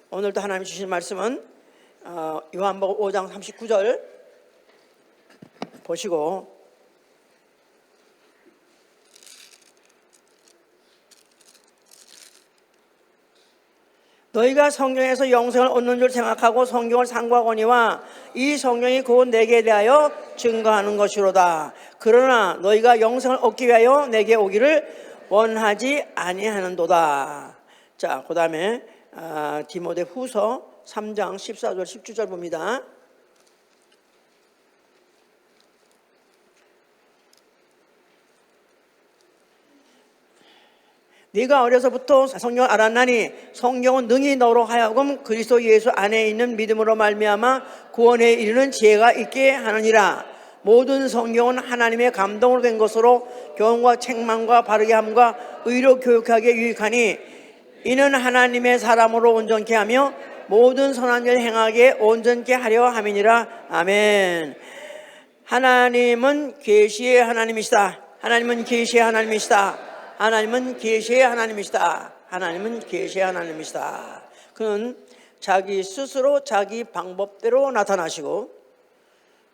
오늘도 하나님 주신 말씀은 요한복음 5장 39절 보시고, 너희가 성경에서 영생을 얻는 줄 생각하고 성경을 상고하거니와 이 성경이 곧 내게 대하여 증거하는 것이로다. 그러나 너희가 영생을 얻기 위하여 내게 오기를 원하지 아니하는도다. 자, 그 다음에 디모데 후서 3장 14절 17절 봅니다. 네가 어려서부터 성경을 알았나니 성경은 능히 너로 하여금 그리스도 예수 안에 있는 믿음으로 말미암아 구원에 이르는 지혜가 있게 하느니라. 모든 성경은 하나님의 감동으로 된 것으로 교훈과 책망과 바르게 함과 의로 교육하기에 유익하니 이는 하나님의 사람으로 온전케 하며 모든 선한 일 행하기에 온전케 하려 함이니라. 아멘. 하나님은 계시의 하나님이시다. 하나님은 계시의 하나님이시다. 하나님은 계시의 하나님이시다. 하나님은 계시의 하나님이시다. 그는 자기 스스로 자기 방법대로 나타나시고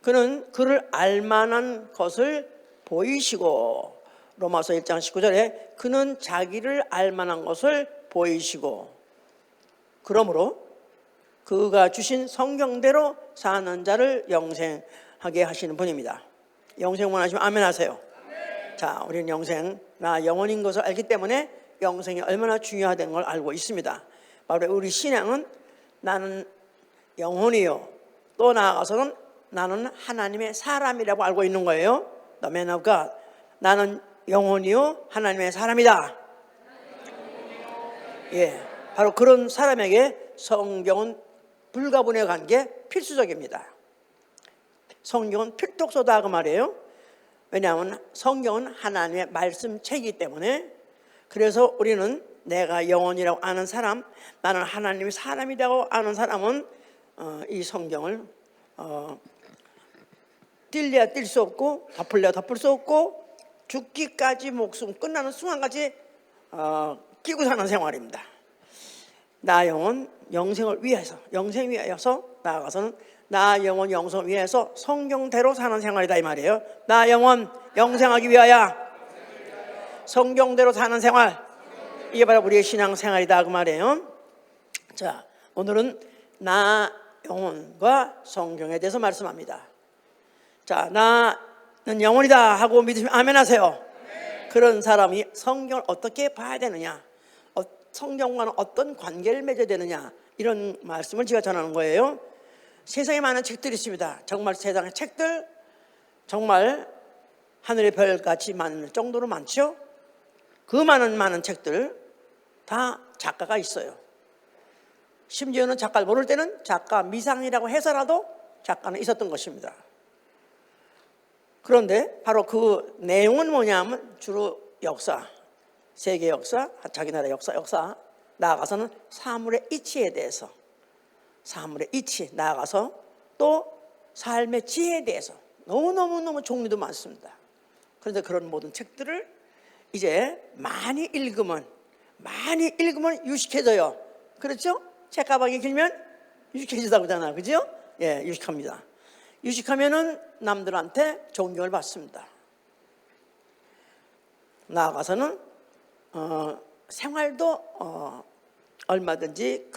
그는 그를 알만한 것을 보이시고, 로마서 1장 19절에 그는 자기를 알만한 것을 보이시고, 그러므로 그가 주신 성경대로 사는 자를 영생하게 하시는 분입니다. 영생 원하시면 아멘 하세요. 자, 우리는 영생, 나 영혼인 것을 알기 때문에 영생이 얼마나 중요하다는 걸 알고 있습니다. 바로 우리 신앙은 나는 영혼이요, 또 나아가서는 나는 하나님의 사람이라고 알고 있는 거예요. The man of God. 나는 영혼이요 하나님의 사람이다. 예, 바로 그런 사람에게 성경은 불가분의 관계, 필수적입니다. 성경은 필독서다 그 말이에요. 왜냐하면 성경은 하나님의 말씀책이기 때문에. 그래서 우리는 내가 영혼이라고 아는 사람, 나는 하나님의 사람이라고 아는 사람은 이 성경을 뛸래야 뛸 수 없고 덮을래야 덮을 수 없고 죽기까지 목숨 끝나는 순간까지 끼고 사는 생활입니다. 나 영혼 영생을 위해서, 영생 위하여서 나아가서는 나 영혼 영생을 위해서 성경대로 사는 생활이다 이 말이에요. 나 영혼 영생하기 위하여 성경대로 사는 생활, 이게 바로 우리의 신앙생활이다 그 말이에요. 자, 오늘은 나 영혼과 성경에 대해서 말씀합니다. 자, 나는 영혼이다 하고 믿으시면 아멘 하세요. 그런 사람이 성경을 어떻게 봐야 되느냐, 성경과는 어떤 관계를 맺어야 되느냐, 이런 말씀을 제가 전하는 거예요. 세상에 많은 책들이 있습니다. 정말 세상의 책들 정말 하늘의 별같이 많을 정도로 많죠. 그 많은 책들 다 작가가 있어요. 심지어는 작가를 모를 때는 작가 미상이라고 해서라도 작가는 있었던 것입니다. 그런데 바로 그 내용은 뭐냐면 주로 역사, 세계 역사, 자기 나라 역사, 나아가서는 사물의 이치에 대해서, 사물의 이치, 나아가서 또 삶의 지혜에 대해서 너무 종류도 많습니다. 그런데 그런 모든 책들을 이제 많이 읽으면 유식해져요. 그렇죠? 책가방이 길면 유식해지다고 하잖아요. 그죠? 예, 유식합니다. 유식하면은 남들한테 존경을 받습니다. 나아가서는 생활도 얼마든지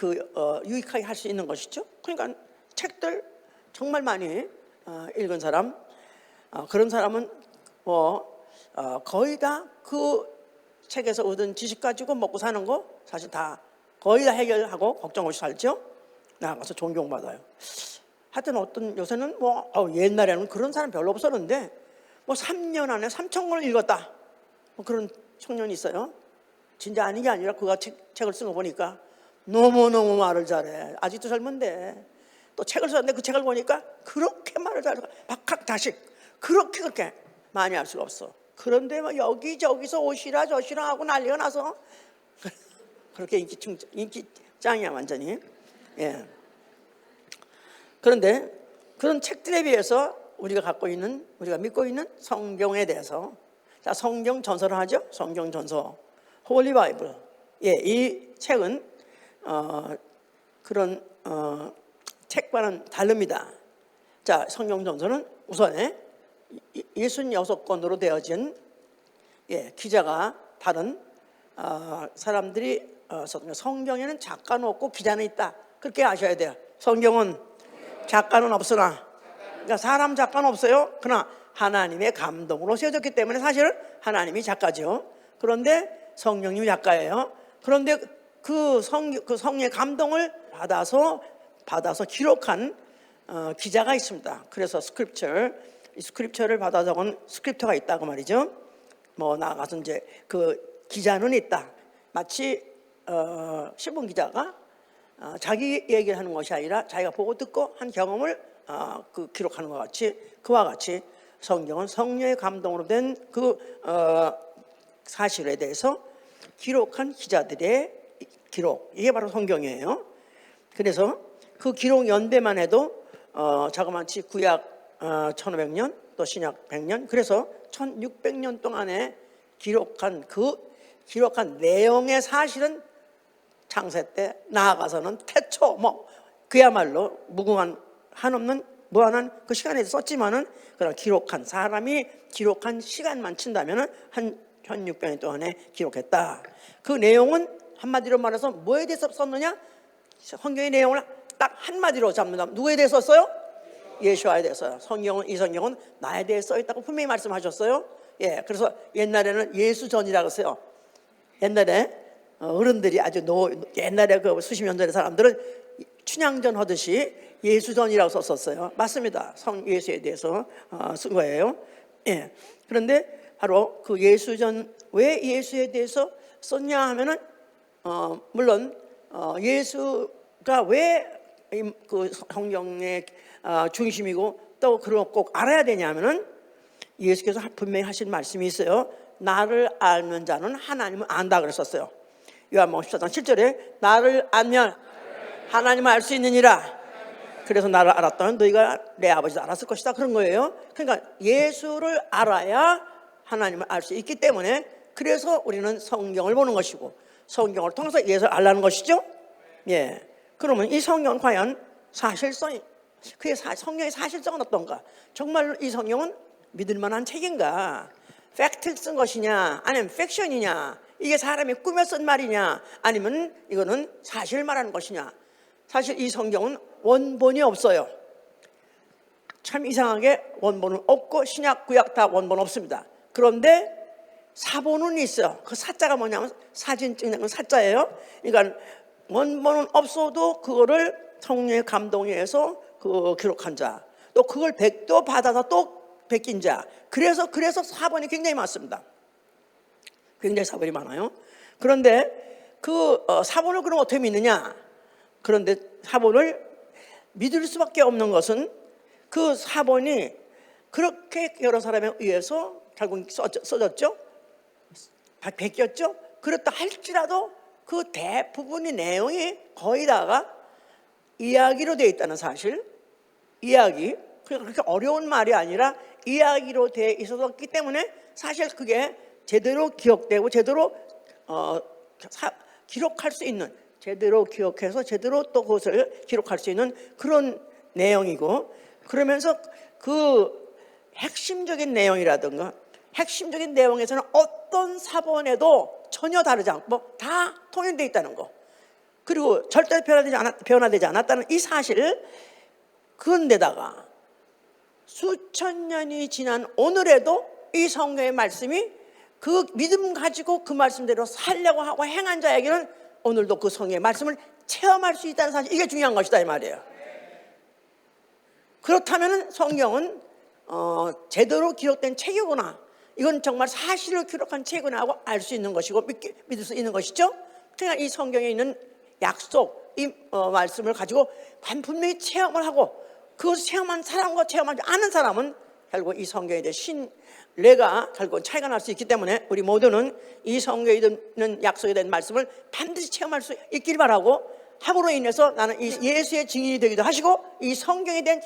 유익하게 할 수 있는 것이죠. 그러니까 책들 정말 많이 읽은 사람, 그런 사람은 거의 다 그 책에서 얻은 지식 가지고 먹고 사는 거 사실 다 거의 다 해결하고 걱정 없이 살죠. 나가서 존경받아요. 하여튼 요새는 옛날에는 그런 사람 별로 없었는데 3년 안에 3,000권을 읽었다, 그런 청년이 있어요. 진짜 아닌 게 아니라 그가 책을 쓴 거 보니까 너무너무 말을 잘해. 아직도 젊은데 또 책을 썼는데 그 책을 보니까 그렇게 말을 잘해. 박학다식 그렇게 많이 할 수가 없어. 그런데 여기저기서 오시라 저시라 하고 난리가 나서 그렇게 인기짱이야 완전히. 예. 그런데 그런 책들에 비해서 우리가 믿고 있는 성경에 대해서, 자, 성경 전서를 하죠. 성경 전서, 홀리 바이블. 예, 이 책은 그런 책과는 다릅니다. 자, 성경 전서는 우선에 66권으로 되어진 기자가 다른 사람들이 성경에는 작가는 없고 기자는 있다. 그렇게 아셔야 돼요. 성경은 작가는 없으나, 그러니까 사람 작가는 없어요. 그러나 하나님의 감동으로 쓰여졌기 때문에 사실은 하나님이 작가죠. 그런데 성령님이 작가예요. 그런데 그 성령의 감동을 받아서 기록한 기자가 있습니다. 그래서 스크립처를 받아 적은 스크립터가 있다고 말이죠. 뭐 나가서 이제 그 기자는 있다. 마치 신문 기자가 자기 얘기를 하는 것이 아니라 자기가 보고 듣고 한 경험을 기록하는 것 같이, 그와 같이 성경은 성령의 감동으로 된 그 사실에 대해서 기록한 기자들의 기록, 이게 바로 성경이에요. 그래서 그 기록 연대만 해도 자그마치 구약 1500년 또 신약 100년, 그래서 1600년 동안에 기록한 내용의 사실은 창세 때 나아가서는 태초 그야말로 무궁한 한없는 무한한 그 시간에 썼지만은 그런 사람이 기록한 시간만 친다면은 한 1600년 동안에 기록했다. 그 내용은 한마디로 말해서 뭐에 대해서 썼느냐? 성경의 내용을 딱 한마디로 잡는다. 누구에 대해서 썼어요? 예수와에 대해서요. 이 성경은 나에 대해 써 있다고 분명히 말씀하셨어요. 그래서 옛날에는 예수전이라고 했어요. 옛날에 어른들이 옛날에 그 수십 년 전의 사람들은 춘향전 하듯이 예수전이라고 썼었어요. 맞습니다. 성 예수에 대해서 쓴 거예요. 그런데 바로 그 예수전, 왜 예수에 대해서 썼냐 하면은 물론 예수가 왜 그 성경의 중심이고 또 그런 거 꼭 알아야 되냐면은 예수께서 분명히 하신 말씀이 있어요. 나를 알는 자는 하나님을 안다 그랬었어요. 요한복음 14장 7절에 나를 알면 하나님을 알 수 있느니라. 그래서 나를 알았다면 너희가 내 아버지도 알았을 것이다, 그런 거예요. 그러니까 예수를 알아야 하나님을 알 수 있기 때문에, 그래서 우리는 성경을 보는 것이고 성경을 통해서 예수를 알라는 것이죠. 그러면 이 성경은 과연 사실성이, 성경의 사실성은 어떤가? 정말로 이 성경은 믿을 만한 책인가? 팩트를 쓴 것이냐 아니면 팩션이냐? 이게 사람이 꾸며 쓴 말이냐 아니면 이거는 사실을 말하는 것이냐? 사실 이 성경은 원본이 없어요. 참 이상하게 원본은 없고 신약 구약 다 원본 없습니다. 그런데 사본은 있어요. 그 사자가 뭐냐면 사진 찍는 건 사자예요. 그러니까 원본은 없어도 그거를 성령의 감동에 의해서 기록한 자, 또 그걸 백도 받아서 또 베낀 자, 그래서 사본이 굉장히 많습니다. 굉장히 사본이 많아요. 그런데 그 사본을 그럼 어떻게 믿느냐? 그런데 사본을 믿을 수밖에 없는 것은 그 사본이 그렇게 여러 사람에 의해서 결국 써졌죠? 베꼈죠? 그렇다 할지라도 그 대부분의 내용이 거의 다가 이야기로 되어 있다는 사실, 이야기, 그렇게 어려운 말이 아니라 이야기로 되어 있었기 때문에 사실 그게 제대로 기억되고 제대로 기록할 수 있는, 제대로 기억해서 제대로 또 그것을 기록할 수 있는 그런 내용이고, 그러면서 그 핵심적인 내용이라든가 핵심적인 내용에서는 어떤 사본에도 전혀 다르지 않고 다 통일되어 있다는 거, 그리고 절대 변화되지 않았다는 이 사실, 그런데다가 수천 년이 지난 오늘에도 이 성경의 말씀이 그 믿음 가지고 그 말씀대로 살려고 하고 행한 자에게는 오늘도 그 성경의 말씀을 체험할 수 있다는 사실, 이게 중요한 것이다 이 말이에요. 그렇다면 성경은 제대로 기록된 책이구나, 이건 정말 사실을 기록한 책이구나 하고 알 수 있는 것이고 믿을 수 있는 것이죠. 그러니까 이 성경에 있는 약속, 이 말씀을 가지고 분명히 체험을 하고, 그 체험한 사람과 체험하지 않은 사람은 결국 이 성경에 대해 신뢰가 결국 차이가 날 수 있기 때문에 우리 모두는 이 성경에 있는 약속에 대한 말씀을 반드시 체험할 수 있길 바라고, 함으로 인해서 나는 이 예수의 증인이 되기도 하시고 이 성경에 대한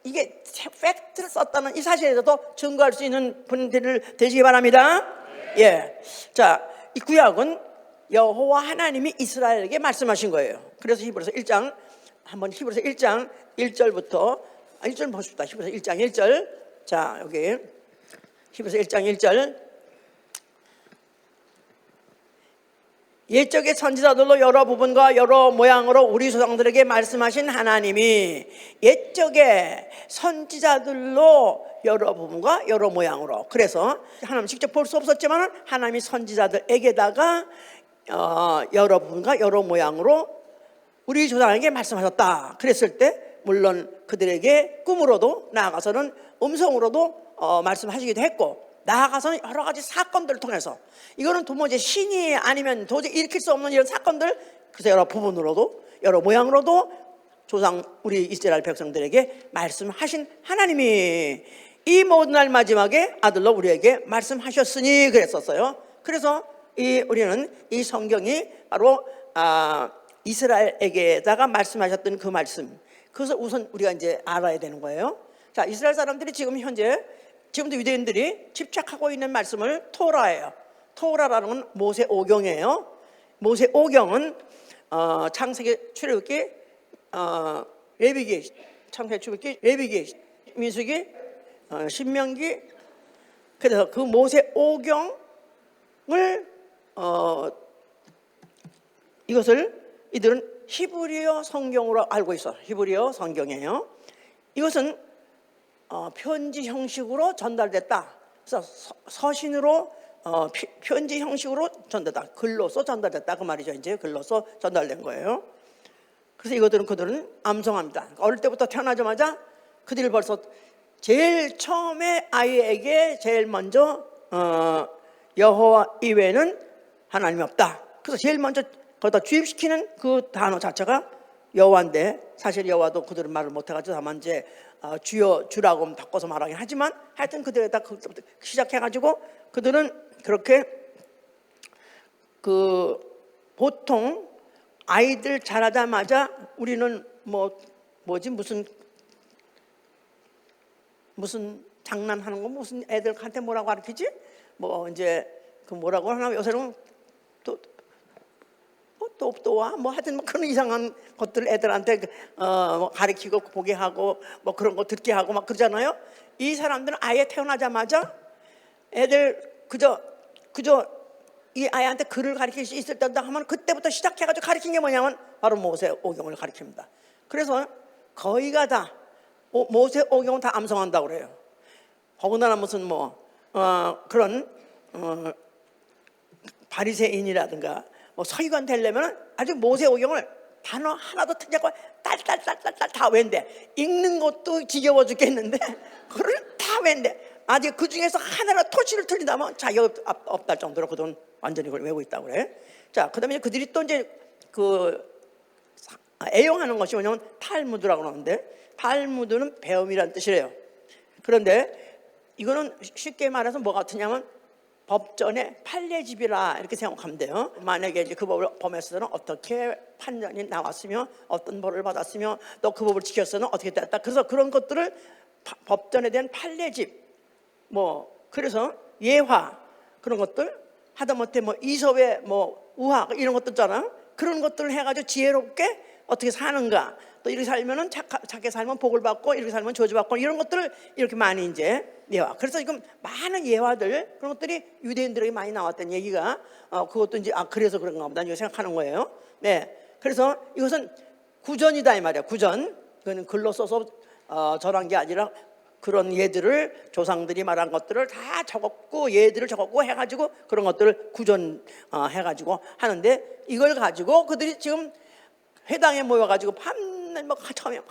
이게 팩트를 썼다는 이 사실에 대해서도 증거할 수 있는 분들을 되시기 바랍니다. 자, 이 구약은 여호와 하나님이 이스라엘에게 말씀하신 거예요. 그래서 히브리서 1장 한번 히브리서 1장 1절부터 1절 보십시다. 히브리서 1장 1절. 자, 여기 히브리서 1장 1절. 옛적의 선지자들로 여러 부분과 여러 모양으로 우리 조상들에게 말씀하신 하나님이 옛적의 선지자들로 여러 부분과 여러 모양으로, 그래서 하나님 직접 볼 수 없었지만 하나님이 선지자들에게다가 여러 부분과 여러 모양으로 우리 조상에게 말씀하셨다. 그랬을 때 물론 그들에게 꿈으로도 나아가서는 음성으로도 말씀하시기도 했고, 나아가서는 여러 가지 사건들을 통해서, 이거는 도무지 신이 아니면 도저히 일으킬 수 없는 이런 사건들, 그래서 여러 부분으로도 여러 모양으로도 조상 우리 이스라엘 백성들에게 말씀하신 하나님이 이 모든 날 마지막에 아들로 우리에게 말씀하셨으니 그랬었어요. 그래서 우리는 이 성경이 바로 이스라엘에게다가 말씀하셨던 그 말씀, 그것을 우선 우리가 이제 알아야 되는 거예요. 자, 이스라엘 사람들이 지금도 유대인들이 집착하고 있는 말씀을 토라예요. 토라라는 건 모세 오경이에요. 모세 오경은 창세기, 출애굽기, 레위기, 창세기, 출애굽기, 레위기, 민수기, 신명기. 그래서 그 모세 오경을 이것을 이들은 히브리어 성경으로 알고 있어. 히브리어 성경이에요. 이것은 편지 형식으로 전달됐다. 그래서 서신으로 편지 형식으로 전달됐다. 글로서 전달됐다 그 말이죠. 이제 글로서 전달된 거예요. 그래서 그들은 암송합니다. 어릴 때부터 태어나자마자 그들이 벌써 제일 처음에 아이에게 제일 먼저 여호와 이외에는 하나님이 없다. 그래서 제일 먼저 거기다 주입시키는 그 단어 자체가 여호와인데, 사실 여호와도 그들은 말을 못해가지고 다만 이제 주여, 주라고 바꿔서 말하긴 하지만 하여튼 그들에다 그때부터 시작해가지고 그들은 그렇게 보통 아이들 자라자마자 우리는 무슨 장난하는 거, 무슨 애들한테 뭐라고 가르치지? 이제 뭐라고 하나, 요새는 하여튼 그런 이상한 것들 애들한테 가르치고 보게 하고 그런 거 듣게 하고 막 그러잖아요. 이 사람들은 아예 태어나자마자 애들 그저 이 아이한테 글을 가르칠 수 있을 때다 하면 그때부터 시작해가지고 가르친 게 뭐냐면 바로 모세 오경을 가르칩니다. 그래서 거의가 다 모세 오경은 다 암송한다고 그래요. 더군다나 무슨 그런 바리새인이라든가 서기관 되려면 아주 모세 오경을 단어 하나도 틀지 않고 딸딸딸딸 다 외운대. 읽는 것도 지겨워 죽겠는데 그걸 다 외운대. 아직 그 중에서 하나라도 토치를 틀린다면 자격 없다 정도로 그들은 완전히 그걸 외우고 있다고 그래. 자, 그다음에 그들이 또 이제 애용하는 것이 뭐냐면 탈무드라고 하는데, 탈무드는 배움이라는 뜻이래요. 그런데 이거는 쉽게 말해서 뭐 같으냐면 법전의 판례집이라 이렇게 생각하면 돼요. 만약에 이제 그 법을 범했으면 어떻게 판정이 나왔으며 어떤 벌을 받았으며 또 그 법을 지켰으면 어떻게 됐다. 그래서 그런 것들을 법전에 대한 판례집, 그래서 예화, 그런 것들 하다못해 이솝의 우화 이런 것들 있잖아. 그런 것들을 해가지고 지혜롭게 어떻게 사는가, 또 이렇게 살면은 착하게 살면 복을 받고 이렇게 살면 저주받고 이런 것들을 이렇게 많이 이제 예화. 그래서 지금 많은 예화들, 그런 것들이 유대인들에게 많이 나왔던 얘기가 그것도 이제 그래서 그런가 보다 이렇게 생각하는 거예요. 네, 그래서 이것은 구전이다 이 말이야. 구전. 이거는 글로 써서 전한 게 아니라 그런 예들을 조상들이 말한 것들을 다 적었고 예들을 적었고 해가지고 그런 것들을 구전 해가지고 하는데, 이걸 가지고 그들이 지금 회당에 모여가지고 밤낮 처음에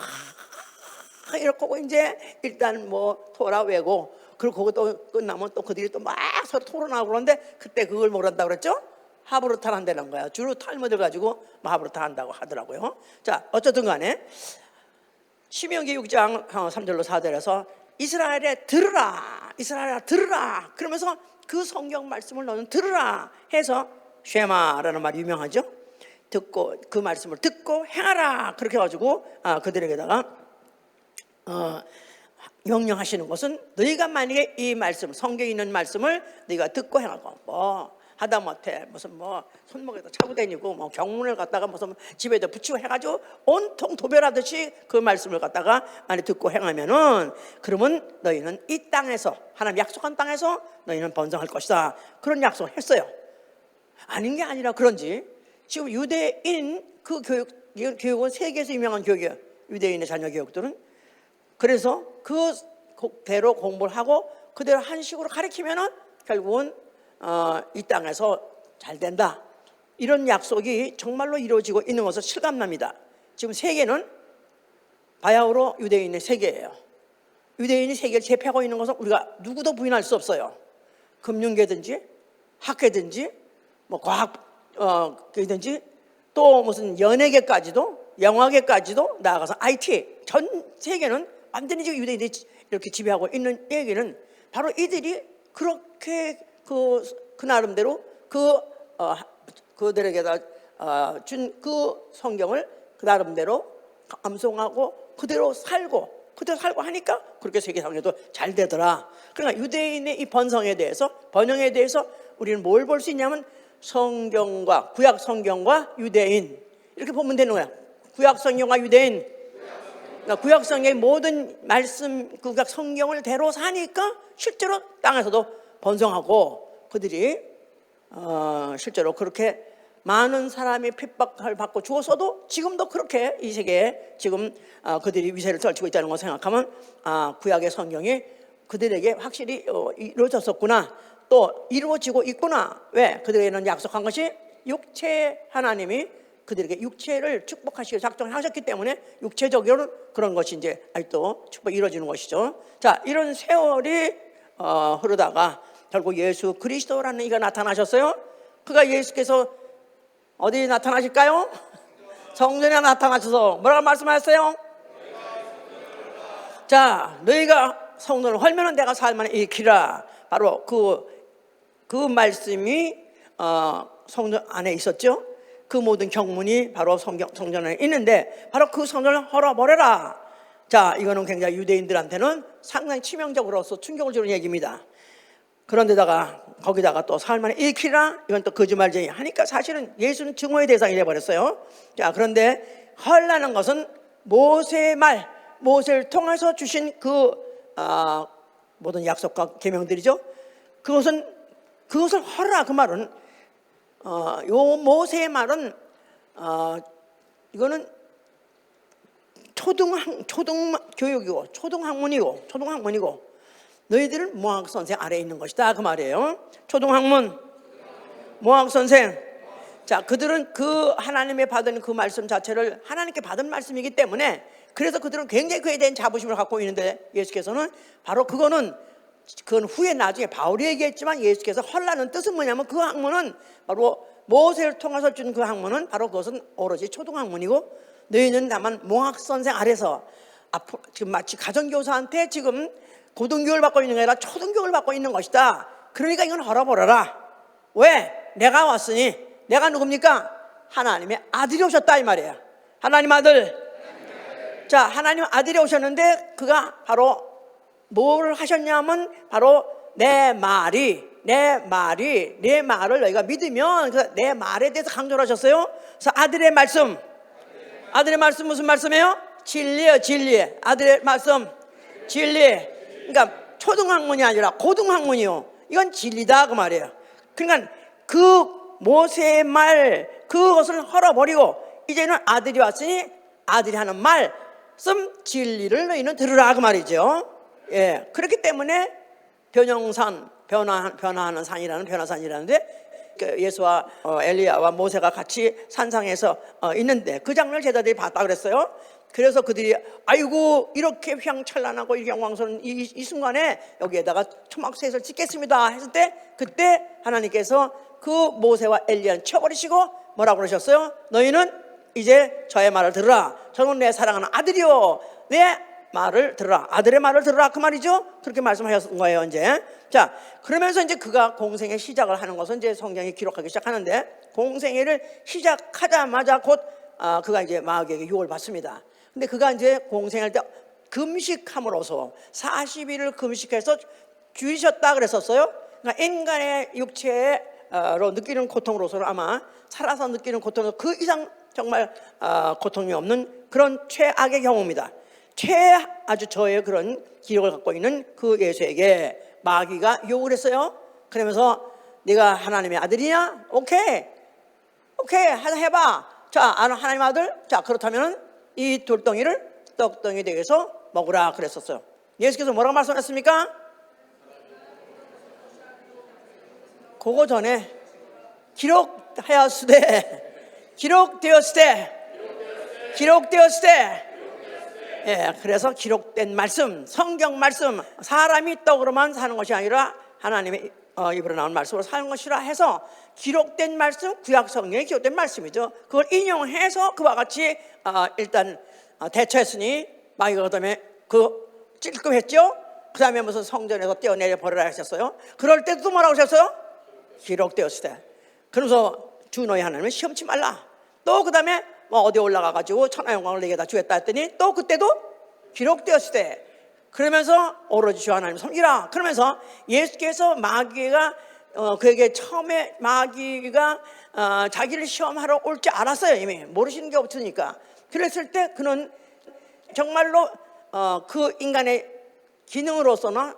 이렇게 하고 이제 일단 토라 외고, 그리고 그것도 끝나면 또 그들이 또 막 서로 토론하고 그러는데 그때 그걸 뭐란다 그랬죠? 하브루탈 한다는 거야. 주로 탈무드를 가지고 하브루탈 한다고 하더라고요. 자, 어쨌든 간에 신명기 6장 3절로 4절에서 이스라엘에 들으라, 이스라엘아 들으라 그러면서 그 성경 말씀을 너는 들으라 해서 쉐마라는 말이 유명하죠. 듣고 그 말씀을 듣고 행하라 그렇게 해가지고 그들에게다가 명령하시는 것은, 너희가 만약에 이 말씀, 성경에 있는 말씀을 너희가 듣고 행하고 하다못해 무슨 뭐 손목에다 차고 다니고 뭐 경문을 갖다가 무슨 집에다 붙이고 해가지고 온통 도별하듯이 그 말씀을 갖다가 많이 듣고 행하면은, 그러면 너희는 이 땅에서, 하나님 약속한 땅에서 너희는 번성할 것이다, 그런 약속을 했어요. 아닌 게 아니라 그런지 지금 유대인 그 교육은 세계에서 유명한 교육이에요. 유대인의 자녀 교육들은. 그래서 그대로 공부를 하고 그대로 한식으로 가르치면은 결국은 이 땅에서 잘 된다, 이런 약속이 정말로 이루어지고 있는 것을 실감납니다. 지금 세계는 바야흐로 유대인의 세계예요. 유대인이 세계를 제패하고 있는 것은 우리가 누구도 부인할 수 없어요. 금융계든지 학계든지 뭐 과학계든지 또 무슨 연예계까지도, 영화계까지도 나아가서 IT, 전 세계는 완전히 지금 유대인들이 이렇게 지배하고 있는 얘기는 바로 이들이 그렇게 그 나름대로 그들에게다 준 그 성경을 그 나름대로 암송하고 그대로 살고 하니까 그렇게 세계상에도 잘 되더라. 그러니까 유대인의 이 번성에 대해서, 번영에 대해서 우리는 뭘 볼 수 있냐면 성경과, 구약 성경과 유대인, 이렇게 보면 되는 거야. 구약 성경과 유대인. 그러니까 구약 성경의 모든 말씀, 구약 성경을 대로 사니까 실제로 땅에서도 번성하고 그들이 실제로 그렇게 많은 사람이 핍박을 받고 죽었어도 지금도 그렇게 이 세계에 지금 그들이 위세를 떨치고 있다는 걸 생각하면 구약의 성경이 그들에게 확실히 이루어졌었구나, 또 이루어지고 있구나. 왜? 그들에게는 약속한 것이 육체, 하나님이 그들에게 육체를 축복하시기로 작정하셨기 때문에 육체적으로는 그런 것이 이제 아직도 축복이 이루어지는 것이죠. 자, 이런 세월이 흐르다가 결국 예수 그리스도라는 이가 나타나셨어요. 그가 예수께서 어디 나타나실까요? 성전에 나타나셔서 뭐라고 말씀하셨어요? 자, 너희가 성전을 헐면은 내가 살만에 일으키라. 바로 그 말씀이 성전 안에 있었죠. 그 모든 경문이 바로 성전 안에 있는데 바로 그 성전을 헐어버려라. 자, 이거는 굉장히 유대인들한테는 상당히 치명적으로서 충격을 주는 얘기입니다. 그런데다가 거기다가 또 살만에 일으키라, 이건 또 거짓말쟁이 하니까 사실은 예수는 증오의 대상이 되어버렸어요. 자, 그런데 헐라는 것은 모세의 말, 모세를 통해서 주신 모든 약속과 계명들이죠. 그것을 헐라, 그 말은 요 모세의 말은 이거는 초등교육이고 초등학문이고 너희들은 모학선생 아래에 있는 것이다, 그 말이에요. 초등학문, 모학선생. 자, 그들은 그 하나님의 받은 그 말씀 자체를 하나님께 받은 말씀이기 때문에, 그래서 그들은 굉장히 그에 대한 자부심을 갖고 있는데 예수께서는 바로 그건 후에 나중에 바울이 얘기했지만 예수께서 헐라는 뜻은 뭐냐면 그 학문은 바로 모세를 통해서 준 그 학문은 바로 그것은 오로지 초등학문이고 너희는 다만 모학선생 아래서 앞으로 지금 마치 가정교사한테 지금 고등교육을 받고 있는 게 아니라 초등교육을 받고 있는 것이다. 그러니까 이건 헐어버려라. 왜? 내가 왔으니, 내가 누굽니까? 하나님의 아들이 오셨다, 이 말이에요. 하나님 아들. 자, 하나님 아들이 오셨는데 그가 바로 뭘 하셨냐면 바로 내 말을 너희가 믿으면, 내 말에 대해서 강조를 하셨어요. 그래서 아들의 말씀 무슨 말씀이에요? 진리예요, 진리. 아들의 말씀 진리. 그러니까 초등학문이 아니라 고등학문이요. 이건 진리다, 그 말이에요. 그러니까 그 모세의 말, 그것을 헐어버리고 이제는 아들이 왔으니 아들이 하는 말씀 진리를 너희는 들으라, 그 말이죠. 예, 그렇기 때문에 변화하는 산이라는 변화산이라는데 예수와 엘리야와 모세가 같이 산상에서 있는데 그 장면을 제자들이 봤다 그랬어요. 그래서 그들이 아이고 이렇게 휘황찬란하고 영광스러운 이 순간에 여기에다가 초막셋을 짓겠습니다 했을 때, 그때 하나님께서 그 모세와 엘리야는 쳐버리시고 뭐라고 그러셨어요? 너희는 이제 저의 말을 들으라. 저는 내 사랑하는 아들이요, 내 말을 들으라. 아들의 말을 들으라, 그 말이죠. 그렇게 말씀하셨던 거예요, 이제. 자, 그러면서 이제 그가 공생의 시작을 하는 것은 이제 성경이 기록하기 시작하는데, 공생애를 시작하자마자 곧 그가 이제 마귀에게 유혹을 받습니다. 근데 그가 이제 공생할 때 금식함으로써 40일을 금식해서 줄이셨다 그랬었어요. 그러니까 인간의 육체에 실제로 느끼는 고통으로서는 아마 살아서 느끼는 고통으로 그 이상 정말 고통이 없는 그런 최악의 경우입니다. 아주 저의 그런 기록을 갖고 있는 그 예수에게 마귀가 욕을 했어요. 그러면서 네가 하나님의 아들이냐? 오케이 해봐. 자, 하나님 아들. 자, 그렇다면 이 돌덩이를 떡덩이 되어서 먹으라 그랬었어요. 예수께서 뭐라고 말씀하셨습니까? 그거 전에 기록되었으되 예, 그래서 기록된 말씀, 성경 말씀, 사람이 떡으로만 사는 것이 아니라 하나님의 입으로 나온 말씀으로 사는 것이라 해서 기록된 말씀, 구약 성경에 기록된 말씀이죠. 그걸 인용해서 그와 같이 일단 대처했으니 마귀가 그다음에 찔끔했죠. 그 다음에 무슨 성전에서 떼어내려 버리라 하셨어요. 그럴 때도 뭐라고 하셨어요? 기록되었을 때. 그러면서 주 너희 하나님을 시험치 말라. 또 그 다음에 어디 올라가가지고 천하 영광을 내게 다 주겠다 했더니 또 그때도 기록되었을 때. 그러면서 오로지 주 하나님 섬기라. 그러면서 예수께서 마귀가 그에게 처음에 마귀가 자기를 시험하러 올 줄 알았어요. 이미 모르시는 게 없으니까. 그랬을 때 그는 정말로 그 인간의 기능으로서나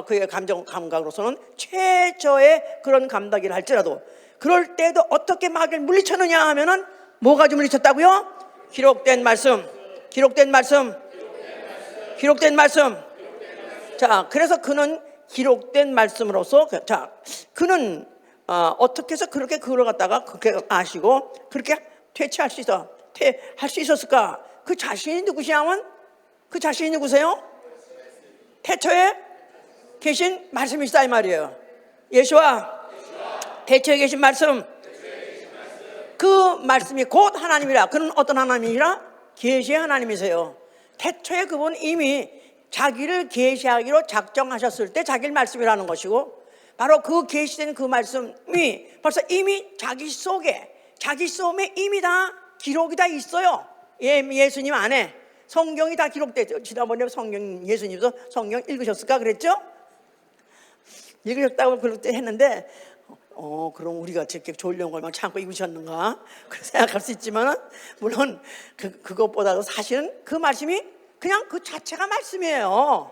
그의 감각으로서는 최저의 그런 감각이라 할지라도 그럴 때도 어떻게 마귀를 물리쳤느냐 하면은 뭐 가지고 물리쳤다고요? 기록된 말씀. 자, 그래서 그는 기록된 말씀으로서 자, 그는 어떻게 해서 그렇게 그걸 갖다가 그렇게 아시고 그렇게 퇴치할 수 있었을까? 그 자신이 누구시냐면 그 자신이 누구세요? 태초에 계신 말씀이시다 이 말이에요. 예수와 태초에 계신 말씀. 그 말씀이 곧 하나님이라. 그는 어떤 하나님이라? 계시의 하나님이세요. 태초에 그분 이미 자기를 계시하기로 작정하셨을 때 자기를 말씀이라는 것이고 바로 그 계시된 그 말씀이 벌써 이미 자기 속에 이미 다 기록이 다 있어요. 예수님 안에 성경이 다 기록됐죠. 지난번에 예수님도 성경 읽으셨을까 그랬죠? 읽으셨다고 그렇게 했는데 그럼 우리가 저렇게 졸려온 걸 막 참고 읽으셨는가? 그렇게 생각할 수 있지만 물론 그것보다도 사실은 그 말씀이 그냥 그 자체가 말씀이에요.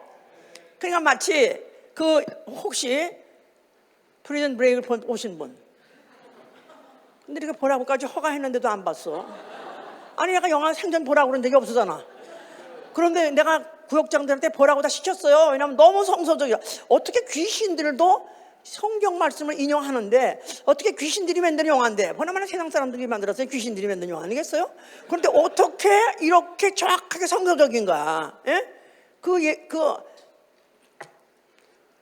그러니까 마치 혹시 프리즌 브레이크를 오신 분 근데 이렇게 보라고까지 허가했는데도 안 봤어. 아니 내가 영화 생전 보라고 그런 적이 없었잖아. 그런데 내가 구역장들한테 보라고 다 시켰어요. 왜냐하면 너무 성서적이야. 어떻게 귀신들도 성경 말씀을 인용하는데 어떻게 귀신들이 만든 영화인데 보나마나 세상 사람들이 만들었어요. 귀신들이 만든 영화 아니겠어요? 그런데 어떻게 이렇게 정확하게 성서적인가? 예?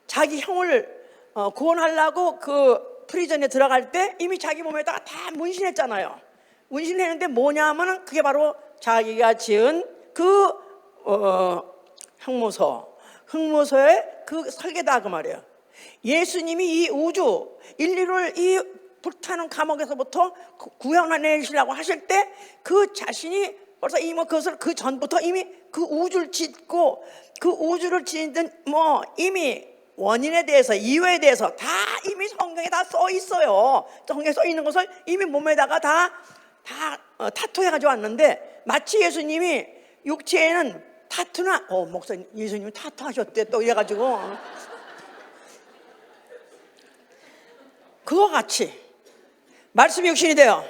자기 형을 구원하려고 그 프리전에 들어갈 때 이미 자기 몸에다가 다 문신했잖아요. 문신했는데 뭐냐면은 그게 바로 자기가 지은 그 흑모서의 그 설계다 그 말이에요. 예수님이 이 우주 인류를 이 불타는 감옥에서부터 구원해내시려고 하실 때 그 자신이 벌써 이미 그것을 그 전부터 이미 그 우주를 짓고 그 우주를 짓는 이미 원인에 대해서 이유에 대해서 다 이미 성경에 다 써 있어요. 성경에 써 있는 것을 이미 몸에다가 다 타투해가지고 왔는데 마치 예수님이 육체에는 타투나 목사님 예수님이 타투하셨대 또 이래가지고 그거 같이 말씀이 육신이 되어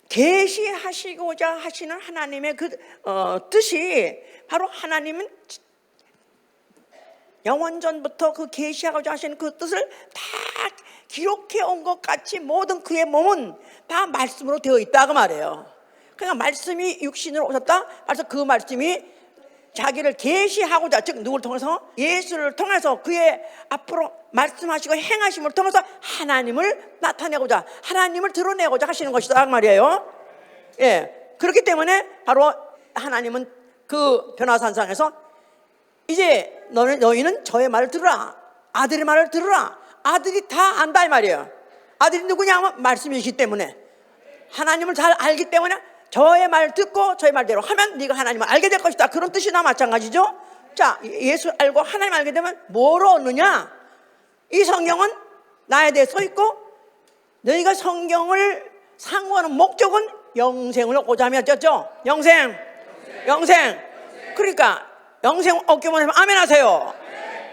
계시하시고자 하시는 하나님의 그 뜻이 바로 하나님은 영원전부터 그 계시하고자 하시는 그 뜻을 다 기록해 온 것 같이 모든 그의 몸은 다 말씀으로 되어 있다 그 말이에요. 그러니까 말씀이 육신으로 오셨다. 그래서 그 말씀이 자기를 계시하고자 즉 누구를 통해서 예수를 통해서 그의 앞으로 말씀하시고 행하심을 통해서 하나님을 나타내고자 하나님을 드러내고자 하시는 것이다 그 말이에요. 예, 그렇기 때문에 바로 하나님은 그 변화산상에서 이제 너희는 저의 말을 들으라. 아들의 말을 들으라. 아들이 다 안다 이 말이에요. 아들이 누구냐 하면 말씀이시기 때문에 하나님을 잘 알기 때문에 저의 말 듣고 저의 말대로 하면 네가 하나님을 알게 될 것이다. 그런 뜻이나 마찬가지죠. 자, 예수 알고 하나님 알게 되면 뭐로 얻느냐? 이 성경은 나에 대해 써 있고 너희가 성경을 상고하는 목적은 영생을 얻고자 하며 었죠. 영생. 그러니까 영생 얻기 원하면 아멘 하세요.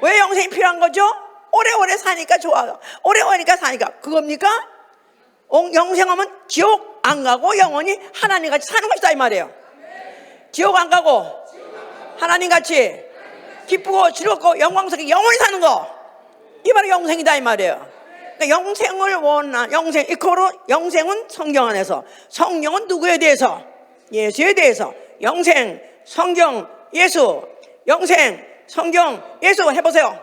왜 영생이 필요한 거죠? 오래오래 사니까 좋아요. 오래오래 사니까 그겁니까? 영생하면 지옥 안 가고 영원히 하나님 같이 사는 것이다 이 말이에요. 지옥 안 가고 하나님 같이 기쁘고 즐겁고 영광스럽게 영원히 사는 거, 이 바로 영생이다 이 말이에요. 그러니까 영생을 원한 영생 이코로 영생은 성경 안에서, 성령은 누구에 대해서? 예수에 대해서. 영생, 성경, 예수. 영생, 성경, 예수 해보세요.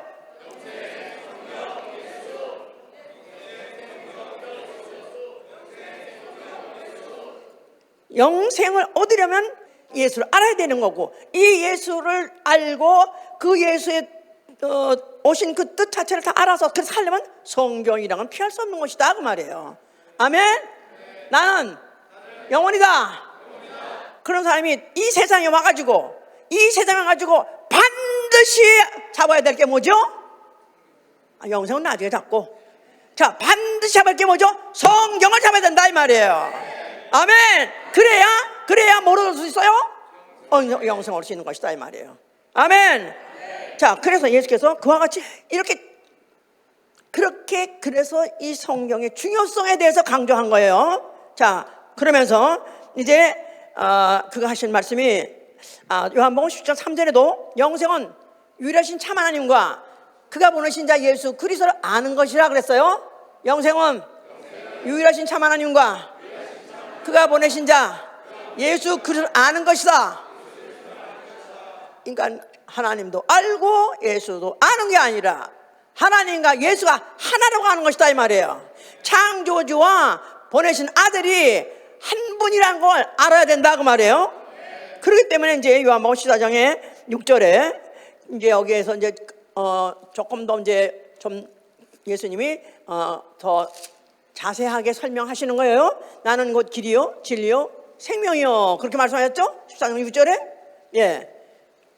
영생을 얻으려면 예수를 알아야 되는 거고, 이 예수를 알고 그 예수의 오신 그 뜻 자체를 다 알아서 그렇게 살려면 성경이랑은 피할 수 없는 것이다 그 말이에요. 아멘. 나는 영원이다. 그런 사람이 이 세상에 와가지고 반드시 잡아야 될 게 뭐죠? 영생은 나중에 잡고, 자, 반드시 잡을 게 뭐죠? 성경을 잡아야 된다 이 말이에요. 아멘. 그래야 뭐를 얻을 수 있어요? 영생을 얻을 수 있는 것이다 이 말이에요. 아멘. 자, 그래서 예수께서 그와 같이 그래서 이 성경의 중요성에 대해서 강조한 거예요. 자, 그러면서 이제 그가 하신 말씀이 요한복음 10장 3절에도 영생은 유일하신 참 하나님과 그가 보내신 자 예수 그리스도를 아는 것이라 그랬어요. 영생은 유일하신 참 하나님과 그가 보내신 자 예수 그리스도를 아는 것이다. 그러니까 하나님도 알고 예수도 아는 게 아니라 하나님과 예수가 하나라고 하는 것이다 이 말이에요. 창조주와 보내신 아들이 한 분이라는 걸 알아야 된다 그 말이에요. 그렇기 때문에 이제 요한복음 14장에 6절에 이제 여기에서 이제 조금 더 이제 좀 예수님이 더 자세하게 설명하시는 거예요. 나는 곧 길이요 진리요 생명이요, 그렇게 말씀하셨죠? 14장 6절에. 예.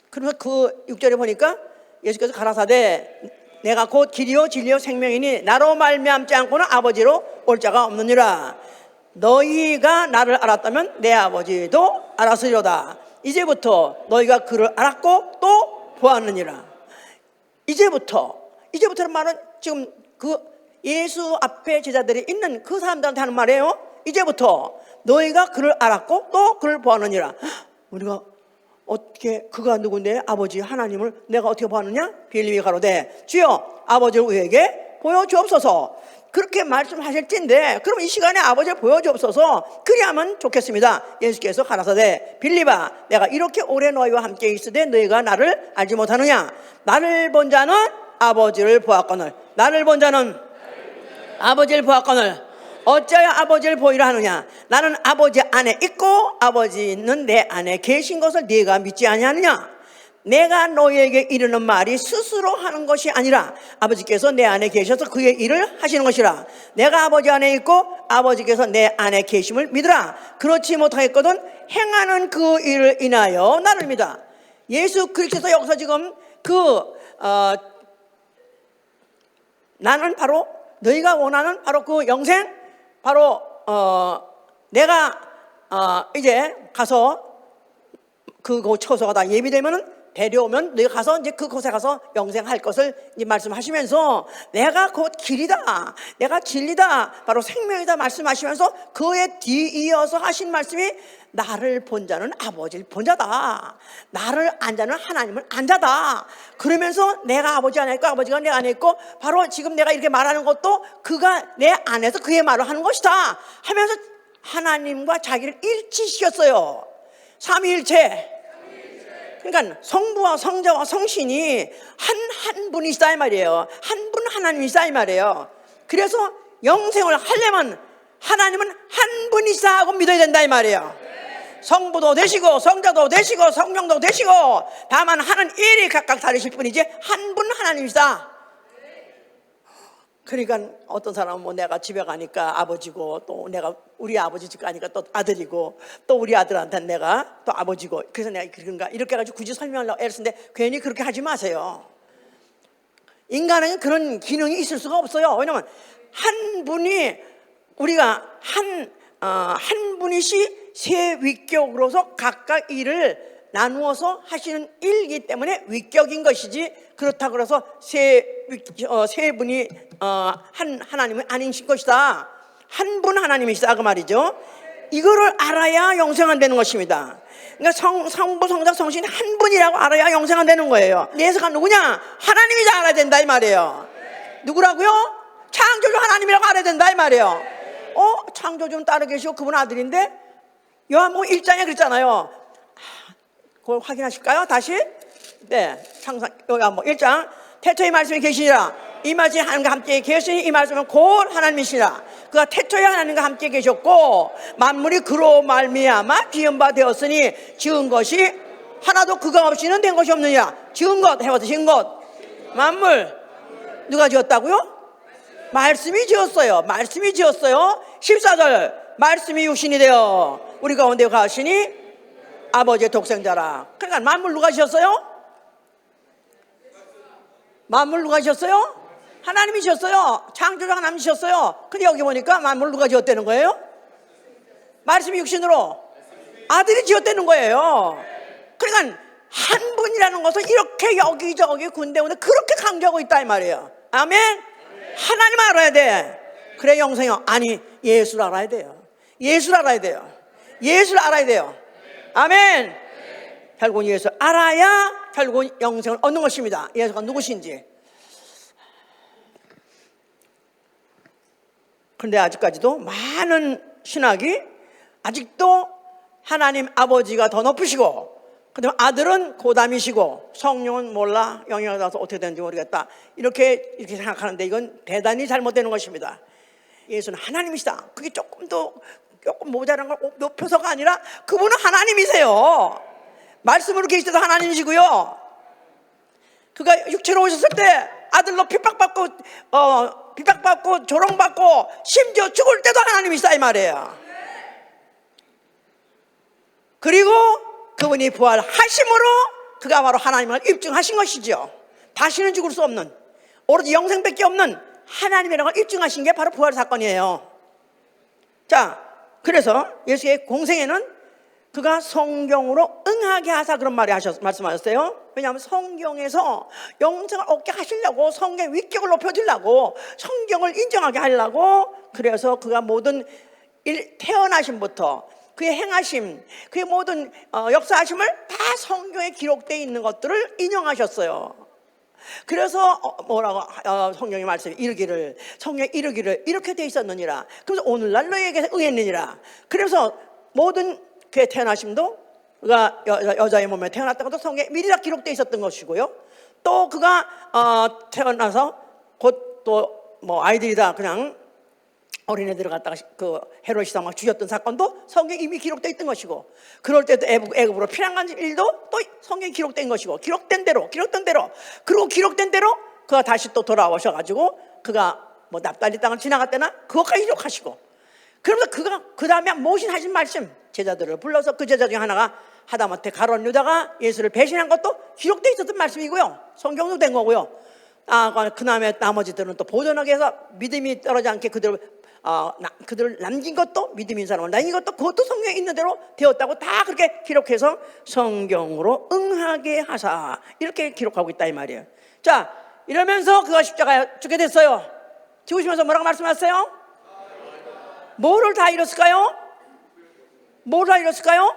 그러면서 그 6절에 보니까 예수께서 가라사대 내가 곧 길이요 진리요 생명이니 나로 말미암지 않고는 아버지로 올 자가 없느니라. 너희가 나를 알았다면 내 아버지도 알았으리로다. 이제부터 너희가 그를 알았고 또 보았느니라. 이제부터는 말은 지금 그 예수 앞에 제자들이 있는 그 사람들한테 하는 말이에요. 이제부터 너희가 그를 알았고 또 그를 보았느니라. 우리가 어떻게, 그가 누군데 아버지 하나님을 내가 어떻게 보았느냐? 빌립이 가로되 주여 아버지를 우리에게 보여주옵소서. 그렇게 말씀하실텐데 그럼 이 시간에 아버지를 보여주옵소서. 그리하면 좋겠습니다. 예수께서 가라사대 빌립아 내가 이렇게 오래 너희와 함께 있으되 너희가 나를 알지 못하느냐? 나를 본 자는 아버지를 보았거늘 나를 본 자는 아버지를 보았거늘 어찌하여 아버지를 보이라 하느냐? 나는 아버지 안에 있고 아버지는 내 안에 계신 것을 네가 믿지 아니하느냐? 내가 너희에게 이르는 말이 스스로 하는 것이 아니라 아버지께서 내 안에 계셔서 그의 일을 하시는 것이라. 내가 아버지 안에 있고 아버지께서 내 안에 계심을 믿으라. 그렇지 못하겠거든 행하는 그 일을 인하여 나를 믿어. 예수 그리스도 여기서 지금 나는 바로 너희가 원하는 바로 그 영생, 바로 내가 이제 가서 그 처소가 다 예비되면은 데려오면 너희가 가서 이제 그곳에 가서 영생할 것을 이제 말씀하시면서 내가 곧 길이다, 내가 진리다, 바로 생명이다 말씀하시면서 그에 뒤이어서 하신 말씀이 나를 본 자는 아버지를 본 자다, 나를 안 자는 하나님을 안 자다. 그러면서 내가 아버지 안에 있고 아버지가 내 안에 있고 바로 지금 내가 이렇게 말하는 것도 그가 내 안에서 그의 말을 하는 것이다 하면서 하나님과 자기를 일치시켰어요. 삼위일체. 그러니까 성부와 성자와 성신이 한 분이시다 이 말이에요. 한 분 하나님이시다 이 말이에요. 그래서 영생을 하려면 하나님은 한 분이시다 하고 믿어야 된다 이 말이에요. 성부도 되시고 성자도 되시고 성령도 되시고 다만 하는 일이 각각 다르실 뿐이지 한 분 하나님이시다. 그러니까 어떤 사람은 뭐 내가 집에 가니까 아버지고 또 내가 우리 아버지 집 가니까 또 아들이고 또 우리 아들한테는 내가 또 아버지고 그래서 내가 그런가 이렇게 해가지고 굳이 설명하려고 애를 쓰는데 괜히 그렇게 하지 마세요. 인간에게 그런 기능이 있을 수가 없어요. 왜냐하면 한 분이 우리가 한 분이시 세 위격으로서 각각 일을 나누어서 하시는 일이기 때문에 위격인 것이지, 그렇다고 해서 세 분이 한 하나님은 아니신 것이다. 한 분 하나님이시다 그 말이죠. 이거를 알아야 영생은 되는 것입니다. 그러니까 성부, 성자, 성신 한 분이라고 알아야 영생은 되는 거예요. 예수가 누구냐? 하나님이자 알아야 된다 이 말이에요. 누구라고요? 창조주 하나님이라고 알아야 된다 이 말이에요. 창조주는 따로 계시고 그분 아들인데 요한복음 1장에 그랬잖아요. 그걸 확인하실까요? 다시. 네, 창상 요한복음 1장. 태초에 말씀이 계시니라. 이 말씀이 하나님과 함께 계시니 이 말씀은 곧 하나님이시라. 그가 태초에 하나님과 함께 계셨고 만물이 그로 말미암아 지은 바 되었으니 지은 것이 하나도 그가 없이는 된 것이 없느니라. 지은 것, 해봐서 지은 것. 만물. 누가 지었다고요? 말씀이 지었어요. 말씀이 지었어요. 14절. 말씀이 육신이 되어 우리 가운데 가시니 아버지의 독생자라. 그러니까 만물 누가 지었어요? 만물 누가 지었어요? 하나님이 지었어요. 창조주가 하나님이 지었어요. 근데 여기 보니까 만물 누가 지었다는 거예요? 말씀이 육신으로 아들이 지었다는 거예요. 그러니까 한 분이라는 것을 이렇게 여기저기 군데군데 그렇게 강조하고 있다 이 말이에요. 아멘. 하나님 알아야 돼. 그래 영생이요. 아니, 예수를 알아야 돼요. 예수를 알아야 돼요. 예수를 알아야 돼요. 아멘. 결국은 예수를 알아야 결국은 영생을 얻는 것입니다. 예수가 누구신지. 그런데 아직까지도 많은 신학이 아직도 하나님 아버지가 더 높으시고, 그다음에 아들은 고담이시고 성령은 몰라, 영향을 받아서 어떻게 되는지 모르겠다, 이렇게 생각하는데 이건 대단히 잘못되는 것입니다. 예수는 하나님이시다. 그게 조금 모자란 걸 높여서가 아니라 그분은 하나님이세요. 말씀으로 계시다도 하나님이시고요. 그가 육체로 오셨을 때 아들로 핍박받고 조롱받고 심지어 죽을 때도 하나님이시다 이 말이에요. 그리고 그분이 부활하심으로 그가 바로 하나님을 입증하신 것이죠. 다시는 죽을 수 없는, 오로지 영생밖에 없는 하나님이라는 걸 입증하신 게 바로 부활 사건이에요. 자, 그래서 예수의 공생에는 그가 성경으로 응하게 하사 그런 말씀하셨어요. 왜냐하면 성경에서 영생을 얻게 하시려고, 성경의 위격을 높여주려고, 성경을 인정하게 하려고, 그래서 그가 모든 태어나심부터 그의 행하심, 그의 모든 역사하심을 다 성경에 기록되어 있는 것들을 인용하셨어요. 그래서 뭐라고 성경의 말씀이 이르기를, 성경에 이르기를 이렇게 돼 있었느니라. 그래서 오늘날 너희에게 응했느니라. 그래서 모든 그의 태어나심도, 그가 여자의 몸에 태어났던 것도 성경에 미리 다 기록되어 있었던 것이고요. 또 그가 태어나서 곧 또 뭐 아이들이 다 그냥 어린애들을 갖다가 그 헤롯이 다 막 죽였던 사건도 성경에 이미 기록되어 있던 것이고, 그럴 때도 애굽으로 피난간 일도 또 성경에 기록된 것이고, 기록된 대로 그리고 기록된 대로 그가 다시 또 돌아오셔가지고 그가 뭐 납달리 땅을 지나갈 때나 그것까지 기록하시고, 그러면서 그가 그 다음에 모신하신 말씀, 제자들을 불러서 그 제자 중에 하나가 하다못해 가룟 유다가 예수를 배신한 것도 기록되어 있었던 말씀이고요. 성경도 된 거고요. 그 다음에 나머지들은 또 보존하게 해서 믿음이 떨어지지 않게 그들을 남긴 것도, 믿음 있는 사람을 남긴 것도, 그것도 성경에 있는 대로 되었다고 다 그렇게 기록해서 성경으로 응하게 하사, 이렇게 기록하고 있다 이 말이에요. 자, 이러면서 그가 십자가에 죽게 됐어요. 죽으시면서 뭐라고 말씀하셨어요? 뭐를 다 이뤘을까요? 뭐를 다 이뤘을까요?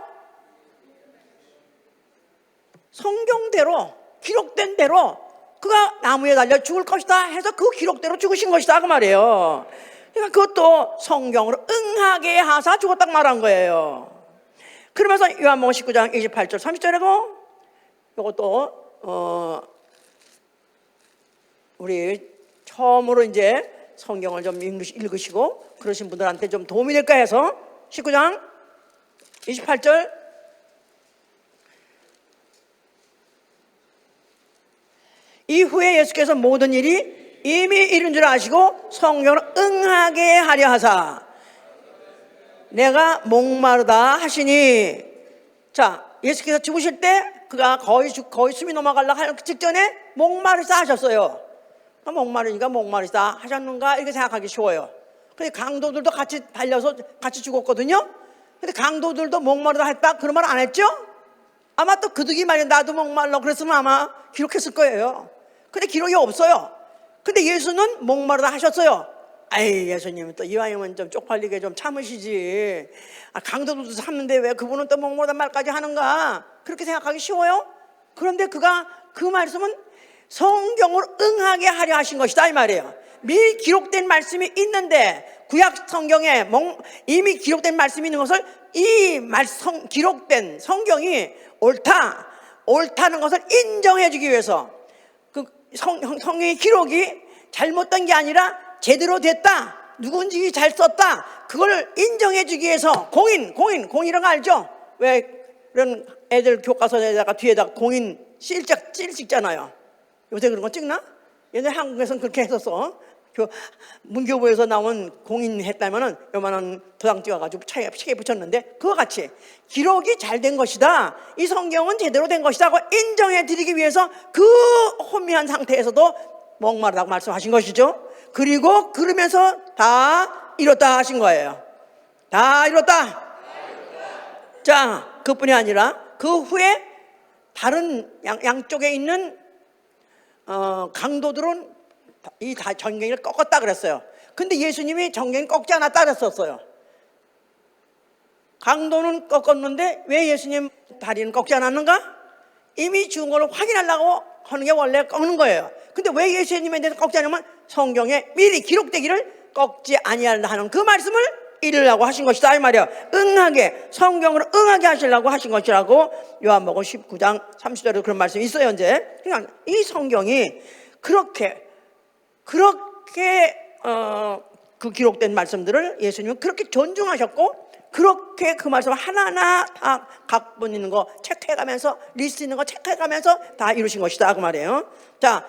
성경대로, 기록된 대로 그가 나무에 달려 죽을 것이다 해서 그 기록대로 죽으신 것이다 그 말이에요. 그러니까 그것도 성경으로 응하게 하사 죽었다고 말한 거예요. 그러면서 요한복음 19장 28절 30절에도 이것도 우리 처음으로 이제 성경을 좀 읽으시고 그러신 분들한테 좀 도움이 될까 해서 19장 28절, 이후에 예수께서 모든 일이 이미 이룬 줄 아시고 성경을 응하게 하려 하사 내가 목마르다 하시니. 자, 예수께서 죽으실 때 그가 거의 숨이 넘어가려고 할 직전에 목마르다 하셨어요. 목마르니까 목마르다 하셨는가 이렇게 생각하기 쉬워요. 근데 강도들도 같이 달려서 같이 죽었거든요. 근데 강도들도 목마르다 했다 그런 말 안 했죠? 아마 또 그득이 말이야 나도 목말라 그랬으면 아마 기록했을 거예요. 근데 기록이 없어요. 근데 예수는 목마르다 하셨어요. 아이 예수님은 또 이왕이면 좀 쪽팔리게 좀 참으시지. 강도들도 참는데 왜 그분은 또 목마르다 말까지 하는가? 그렇게 생각하기 쉬워요. 그런데 그가 그 말씀은 성경을 응하게 하려 하신 것이다 이 말이에요. 미리 기록된 말씀이 있는데 구약 성경에 이미 기록된 말씀이 있는 것을 이 기록된 성경이 옳다는 것을 인정해 주기 위해서 그 성경의 기록이 잘못된 게 아니라 제대로 됐다, 누군지 잘 썼다, 그걸 인정해 주기 위해서 공인이라는 거 알죠? 왜 이런 애들 교과서에다가 뒤에다가 공인 실 찍잖아요. 요새 그런 거 찍나? 옛날 한국에서는 그렇게 했었어. 문교부에서 나온 공인 했다면은 요만한 도장 찍어가지고 책에 붙였는데 그와 같이 기록이 잘 된 것이다, 이 성경은 제대로 된 것이다 고 인정해 드리기 위해서 그 혼미한 상태에서도 목마르다고 말씀하신 것이죠. 그리고 그러면서 다 이뤘다 하신 거예요. 다 이뤘다. 자, 그뿐이 아니라 그 후에 다른 양쪽에 있는 강도들은 이 전갱이를 꺾었다 그랬어요. 근데 예수님이 전갱이 꺾지 않았다 그랬었어요. 강도는 꺾었는데 왜 예수님 다리는 꺾지 않았는가? 이미 죽은 걸 확인하려고 하는 게 원래 꺾는 거예요. 근데 왜 예수님에 대해서 꺾지 않으면 성경에 미리 기록되기를 꺾지 아니하려 하는 그 말씀을 이루려고 하신 것이다 이 말이에요. 응하게, 성경으로 응하게 하시려고 하신 것이라고 요한복음 19장 30절에 그런 말씀이 있어요. 이제 그러니까 이 성경이 그렇게 그 기록된 말씀들을 예수님은 그렇게 존중하셨고, 그렇게 그 말씀을 하나하나 다 각본 있는 거 체크해가면서, 리스트 있는 거 체크해가면서 다 이루신 것이다 그 말이에요. 자,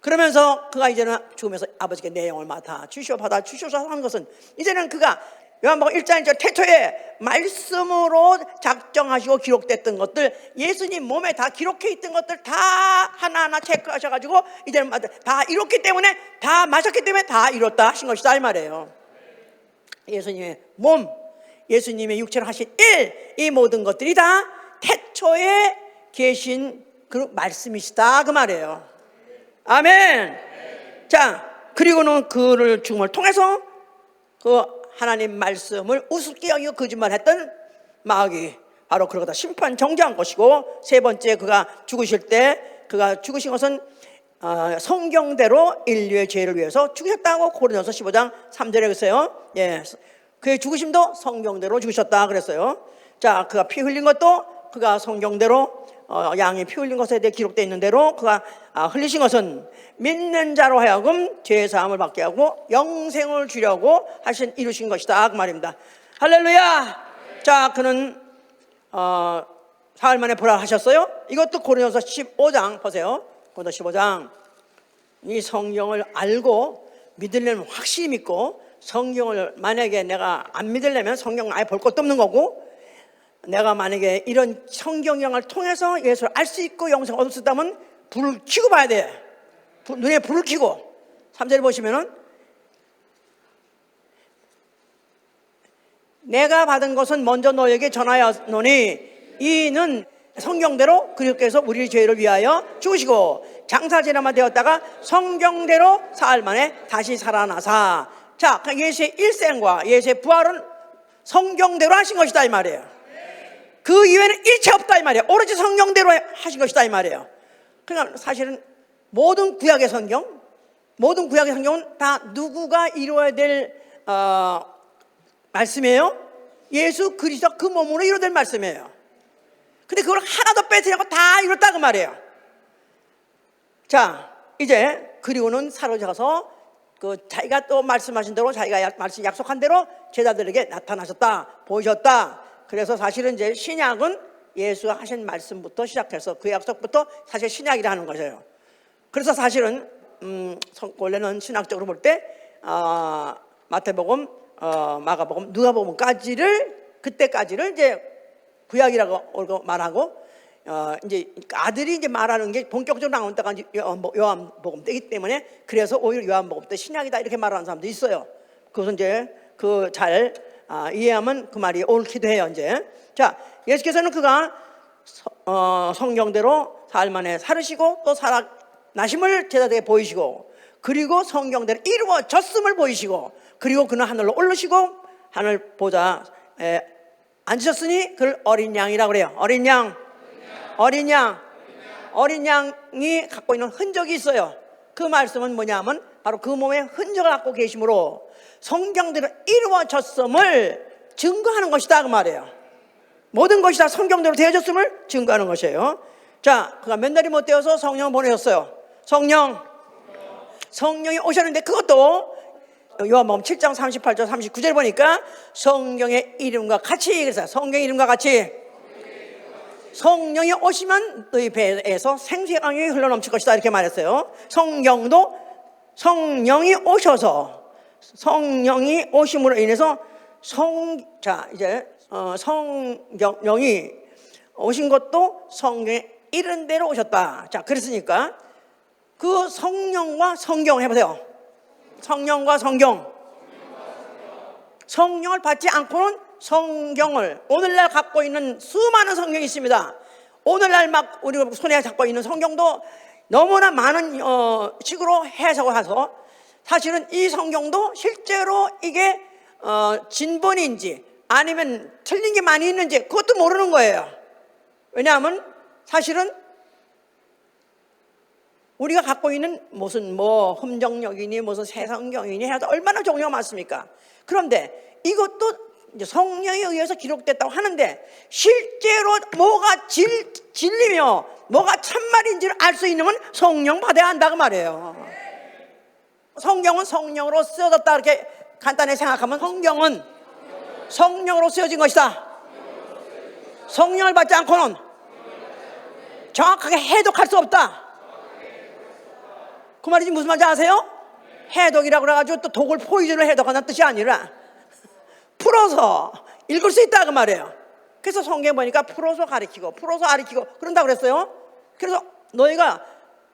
그러면서 그가 이제는 죽으면서 아버지께 내 영을 맡아 주시오 받아 주시오서 하는 것은, 이제는 그가 요한복음 1장 1절 태초에 말씀으로 작정하시고 기록됐던 것들, 예수님 몸에 다 기록해 있던 것들 다 하나하나 체크하셔가지고 이제는 다 이뤘기 때문에, 다 마셨기 때문에 다 이뤘다 하신 것이다 이 말이에요. 예수님의 몸, 예수님의 육체로 하신 일, 이 모든 것들이 다 태초에 계신 그 말씀이시다 그 말이에요. 아멘. 자, 그리고는 그를 죽음을 통해서 그 하나님 말씀을 우습게 여기고 거짓말했던 마귀, 바로 그러다 심판 정죄한 것이고, 세 번째 그가 죽으실 때, 그가 죽으신 것은 성경대로 인류의 죄를 위해서 죽으셨다고 고린도서 15장 3절에 그랬어요. 예, 그의 죽으심도 성경대로 죽으셨다 그랬어요. 자, 그가 피 흘린 것도 그가 성경대로 양이 피 흘린 것에 대해 기록되어 있는 대로 그가 흘리신 것은 믿는 자로 하여금 죄 사함을 받게 하고 영생을 주려고 하신 이루신 것이다 그 말입니다. 할렐루야. 자, 그는 사흘 만에 부활하셨어요. 이것도 고린도서 15장 보세요. 고린도서 15장. 이 성경을 알고 믿으려면 확실히 믿고, 성경을 만약에 내가 안 믿으려면 성경을 아예 볼 것도 없는 거고, 내가 만약에 이런 성경을 통해서 예수를 알 수 있고 영생을 얻을 수 있다면 불을 켜고 봐야 돼. 눈에 불을 켜고. 3절에 보시면은, 내가 받은 것은 먼저 너에게 전하였노니 이는 성경대로 그리스도께서 우리 죄를 위하여 죽으시고 장사지나마 되었다가 성경대로 사흘 만에 다시 살아나사. 자, 예수의 일생과 예수의 부활은 성경대로 하신 것이다 이 말이에요. 그 이외에는 일체 없다 이 말이에요. 오로지 성경대로 하신 것이다 이 말이에요. 그러니까 사실은 모든 구약의 성경은 다 누구가 이루어야 될 말씀이에요? 예수 그리스도 그 몸으로 이루어야 될 말씀이에요. 근데 그걸 하나도 빼뜨리고 다 이뤘다 그 말이에요. 자, 이제 그리고는 사로잡아서 자기가 또 말씀하신 대로, 자기가 말씀 약속한 대로 제자들에게 나타나셨다, 보이셨다. 그래서 사실은 이제 신약은 예수가 하신 말씀부터 시작해서 그 약속부터 사실 신약이라는 것이에요. 그래서 사실은 원래는 신학적으로 볼 때 마태복음, 마가복음, 누가복음까지를, 그때까지를 이제 구약이라고 말하고, 이제 아들이 이제 말하는 게 본격적으로 나온 때가 이제 요한복음 때이기 때문에 그래서 오히려 요한복음 때 신약이다 이렇게 말하는 사람도 있어요. 그것은 이제 그 잘 이해하면 그 말이 옳기도 해요. 이제 자, 예수께서는 그가 성경대로 사흘 만에 살으시고 또 살아나심을 제자들에게 보이시고, 그리고 성경대로 이루어졌음을 보이시고, 그리고 그는 하늘로 올르시고 하늘 보좌에 앉으셨으니 그를 어린 양이라고 그래요. 어린 양, 어린 양, 어린 양이 갖고 있는 흔적이 있어요. 그 말씀은 뭐냐면 바로 그 몸의 흔적을 갖고 계심으로 성경대로 이루어졌음을 증거하는 것이다 그 말이에요. 모든 것이 다 성경대로 되어졌음을 증거하는 것이에요. 자, 그가 몇 날이 못 되어서 성령을 보내셨어요. 성령이 오셨는데 그것도 요한복음 7장 38절 39절 보니까 성경의 이름과 같이, 그래서 성경의 이름과 같이 성령이 오시면 너희 배에서 생수의 강이 흘러넘칠 것이다 이렇게 말했어요. 성경도 성령이 오셔서, 성령이 오심으로 인해서 이제 성령이 오신 것도 성경에 이른 대로 오셨다. 자, 그랬으니까 그 성령과 성경 해보세요. 성령과 성경. 성령을 받지 않고는 성경을, 오늘날 갖고 있는 수많은 성경이 있습니다. 오늘날 막 우리가 손에 잡고 있는 성경도 너무나 많은 식으로 해석을 해서 사실은 이 성경도 실제로 이게 진본인지 아니면 틀린 게 많이 있는지 그것도 모르는 거예요. 왜냐하면 사실은 우리가 갖고 있는 무슨 흠정역이니 무슨 새성경이니 해서 얼마나 종류가 많습니까? 그런데 이것도 이제 성령에 의해서 기록됐다고 하는데 실제로 뭐가 진리며 뭐가 참말인지를 알 수 있는 건 성령 받아야 한다고 말이에요. 성경은 성령으로 쓰여졌다 이렇게 간단히 생각하면 성경은 성령으로 쓰여진 것이다. 성령을 받지 않고는 정확하게 해독할 수 없다. 그 말이 무슨 말인지 아세요? 해독이라고 그래가지고 또 독을 포이즌을 해독하는 뜻이 아니라 풀어서 읽을 수 있다 그 말이에요. 그래서 성경 보니까 풀어서 가르치고 그런다고 그랬어요. 그래서 너희가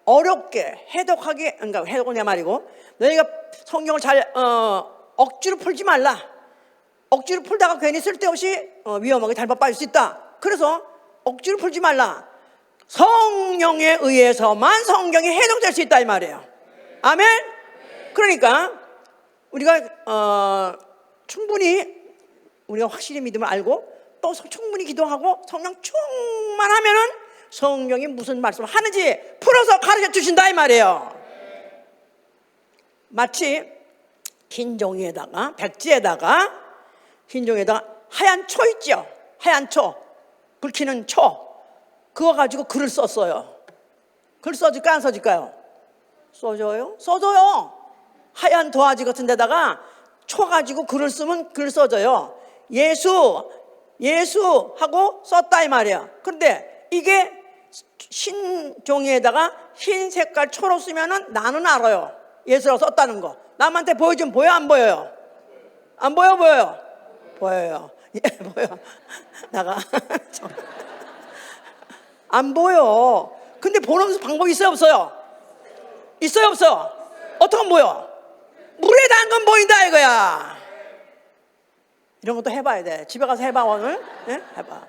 어렵게 해독하게, 그러니까 해독은 내 말이고, 너희가 성경을 잘 억지로 풀지 말라. 억지로 풀다가 괜히 쓸데없이 위험하게 잘못 빠질 수 있다. 그래서 억지로 풀지 말라. 성령에 의해서만 성경이 해독될 수 있다 이 말이에요. 아멘. 그러니까 우리가 충분히 우리가 확실히 믿음을 알고 또 충분히 기도하고 성령 충만하면은 성경이 무슨 말씀을 하는지 풀어서 가르쳐 주신다 이 말이에요. 마치 흰 종이에다가 백지에다가 흰 종이에다가 하얀 초 있죠. 하얀 초, 붉히는 초, 그거 가지고 글을 썼어요. 글 써질까요 안 써질까요? 써져요? 써져요. 하얀 도화지 같은 데다가 초 가지고 글을 쓰면 글 써져요. 예수 하고 썼다 이 말이야. 그런데 이게 흰 종이에다가 흰 색깔 초로 쓰면은 나는 알아요. 예수라고 썼다는 거. 남한테 보여주면 보여 안 보여요? 안 보여 보여요? 보여요. 예, 보여. 나가. 안 보여. 근데 보는 방법이 있어요 없어요? 있어요 없어? 어떻게 보여? 물에 담근 보인다 이거야. 이런 것도 해봐야 돼. 집에 가서 해봐 오늘. 네? 해봐.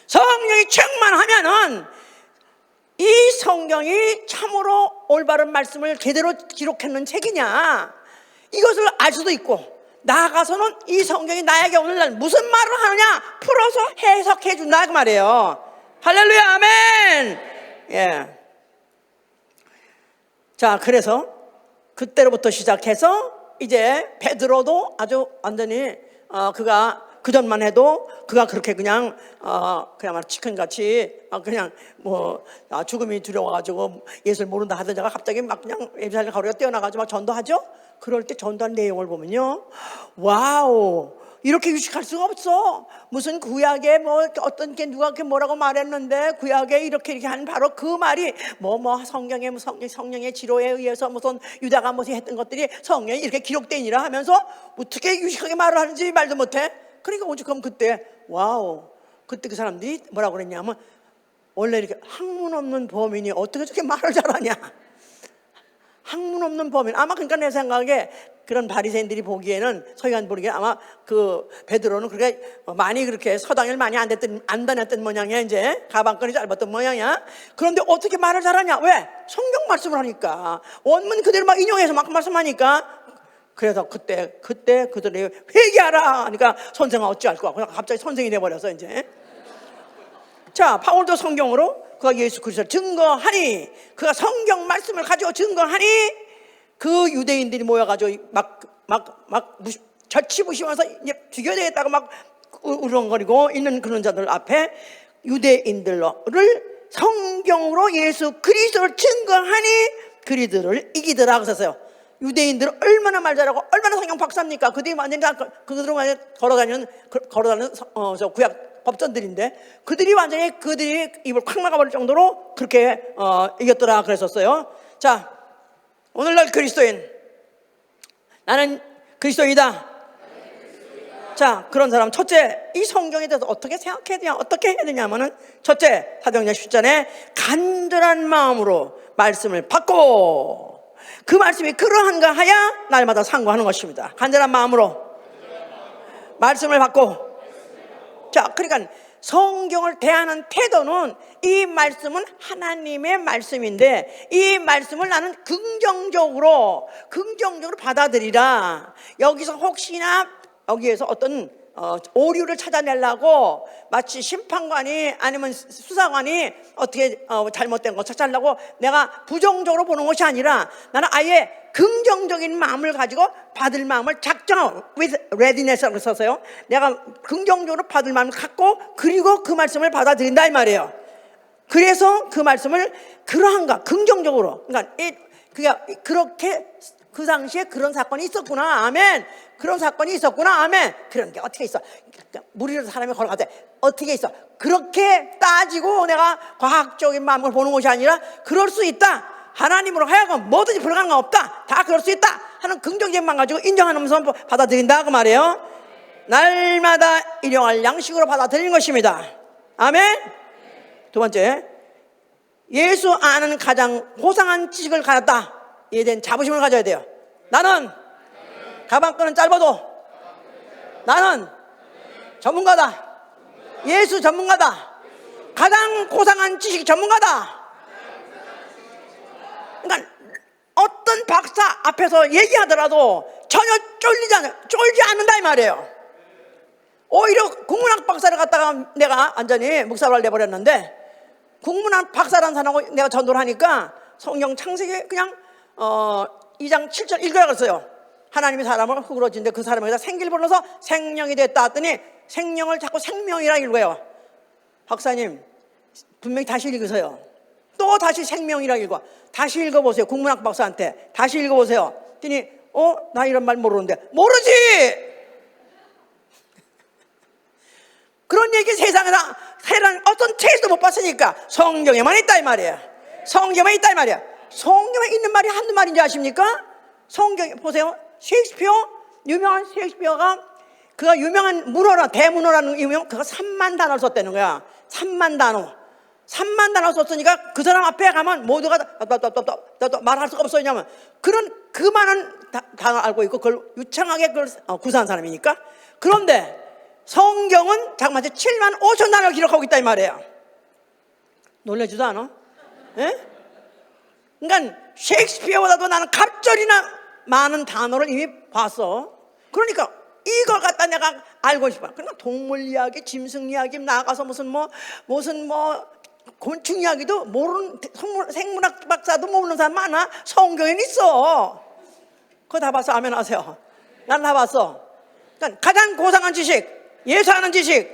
성령이 충만하면은 이 성경이 참으로 올바른 말씀을 제대로 기록했는 책이냐 이것을 알 수도 있고, 나아가서는 이 성경이 나에게 오늘날 무슨 말을 하느냐 풀어서 해석해 준다 그 말이에요. 할렐루야 아멘. 예. 자, 그래서 그때로부터 시작해서 이제 베드로도 아주 완전히 그가 그전만 해도 그가 그렇게 그냥 그야말로 치킨같이 그냥 죽음이 두려워가지고 예수를 모른다 하던 자가 갑자기 막 그냥 예루살렘 가로가 뛰어나가지고 막 전도하죠. 그럴 때 전도한 내용을 보면요, 와우, 이렇게 유식할 수가 없어. 무슨 구약에 어떤 게 누가 뭐라고 말했는데 구약에 이렇게 하는 바로 그 말이 성경에 성령의 지로에 의해서 무슨 유다가 무슨 했던 것들이 성경에 이렇게 기록되니라 하면서 어떻게 유식하게 말을 하는지 말도 못해. 그러니까 오죽하면 그때 와우, 그때 그 사람들이 뭐라고 그랬냐면 원래 이렇게 학문 없는 범인이 어떻게 저렇게 말을 잘하냐? 학문 없는 범인. 아마 그러니까 내 생각에 그런 바리새인들이 보기에는, 서기관 보기에 아마 그 베드로는 그렇게 많이 그렇게 서당일 많이 안 다녔던 모양이야. 이제 가방끈이 짧았던 모양이야. 그런데 어떻게 말을 잘하냐? 왜? 성경 말씀을 하니까, 원문 그대로 막 인용해서 막 말씀하니까. 그래서 그때 그들이 회개하라 하니까 선생아 어찌할 거야? 그냥 갑자기 선생이 돼버려서 이제. 자, 바울도 성경으로 그가 예수 그리스도를 증거하니, 그가 성경 말씀을 가지고 증거하니, 그 유대인들이 모여가지고 막 절치부심하면서 이제 죽여야 되겠다고 막 우렁거리고 있는 그런 자들 앞에 유대인들을 성경으로 예수 그리스도를 증거하니 그리들을 이기더라 그랬어요. 유대인들은 얼마나 말 잘하고 얼마나 성경 박사입니까? 그들이 완전히 그들은 완전히 걸어다니는 저 구약 법전들인데, 그들이 입을 콱 막아버릴 정도로 그렇게 이겼더라 그랬었어요. 자, 오늘날 그리스도인, 나는 그리스도이다. 자, 그런 사람 첫째, 이 성경에 대해서 어떻게 생각해야 되냐, 어떻게 해야 되냐면은, 첫째, 사도행전 10장에 간절한 마음으로 말씀을 받고, 그 말씀이 그러한가 하야 날마다 상고하는 것입니다. 간절한 마음으로 말씀을 받고. 자, 그러니까 성경을 대하는 태도는, 이 말씀은 하나님의 말씀인데 이 말씀을 나는 긍정적으로 받아들이라. 여기서 혹시나 여기에서 어떤 오류를 찾아내려고, 마치 심판관이 아니면 수사관이 어떻게 잘못된 거 찾아내려고 내가 부정적으로 보는 것이 아니라, 나는 아예 긍정적인 마음을 가지고 받을 마음을 작정, with readiness라고 써서요, 내가 긍정적으로 받을 마음을 갖고, 그리고 그 말씀을 받아들인다 이 말이에요. 그래서 그 말씀을 그러한가, 긍정적으로, 그러니까 그렇게 그 당시에 그런 사건이 있었구나, 아멘. 그런 사건이 있었구나, 아멘. 그런 게 어떻게 있어? 무리로 사람이 걸어가대 어떻게 있어? 그렇게 따지고 내가 과학적인 마음을 보는 것이 아니라, 그럴 수 있다, 하나님으로 하여금 뭐든지 불가능한 거 없다, 다 그럴 수 있다 하는 긍정적인만 가지고 인정하면서 받아들인다 그 말이에요. 날마다 일용할 양식으로 받아들이는 것입니다. 아멘. 두 번째, 예수 아는 가장 고상한 지식을 가졌다. 이에 대한 자부심을 가져야 돼요. 나는 가방끈은 짧아도 나는 전문가다. 예수 전문가다. 가장 고상한 지식 전문가다. 그러니까 어떤 박사 앞에서 얘기하더라도 전혀 쫄지 않는다 이 말이에요. 오히려 국문학 박사를 갖다가 내가 완전히 묵살을 내버렸는데, 국문학 박사라는 사람하고 내가 전도를 하니까 성경 창세기 그냥 2장 7절 읽으라 그랬어요. 하나님이 사람을 흙으로 지은데 그 사람에게다 생기를 불러서 생명이 됐다 했더니 생명을 자꾸 생명이라 읽어요. 박사님 분명히 다시 읽으세요. 또 다시 생명이라 읽어. 다시 읽어보세요. 국문학 박사한테 다시 읽어보세요. 했더니 나 이런 말 모르는데. 모르지. 그런 얘기 세상에서 어떤 책에도 못 봤으니까 성경에만 있다 이 말이에요. 성경에 있다 이 말이야. 성경에 있는 말이 한두 말인지 아십니까? 성경에 보세요. 유명한 셰익스피어가, 그가 유명한 문어라, 대문어라는 유명, 그가 3만 단어를 썼다는 거야. 3만 단어 썼으니까 그 사람 앞에 가면 모두가 말할 수가 없어. 왜냐면 그 많은 단어 알고 있고 그걸 유창하게 그걸 구사한 사람이니까. 그런데 성경은 자그마치 7만 5천 단어를 기록하고 있다 이 말이에요. 놀라지도 않아? 예? 그러니까 셰익스피어보다도 나는 갑절이나 많은 단어를 이미 봤어. 그러니까 이걸 갖다 내가 알고 싶어. 그러니까 동물 이야기, 짐승 이야기, 나가서 무슨 곤충 이야기도 모르는, 생물학 박사도 모르는 사람 많아. 성경에는 있어. 그거 다 봤어. 아멘 하세요. 난 다 봤어. 그러니까 가장 고상한 지식, 예수 아는 지식.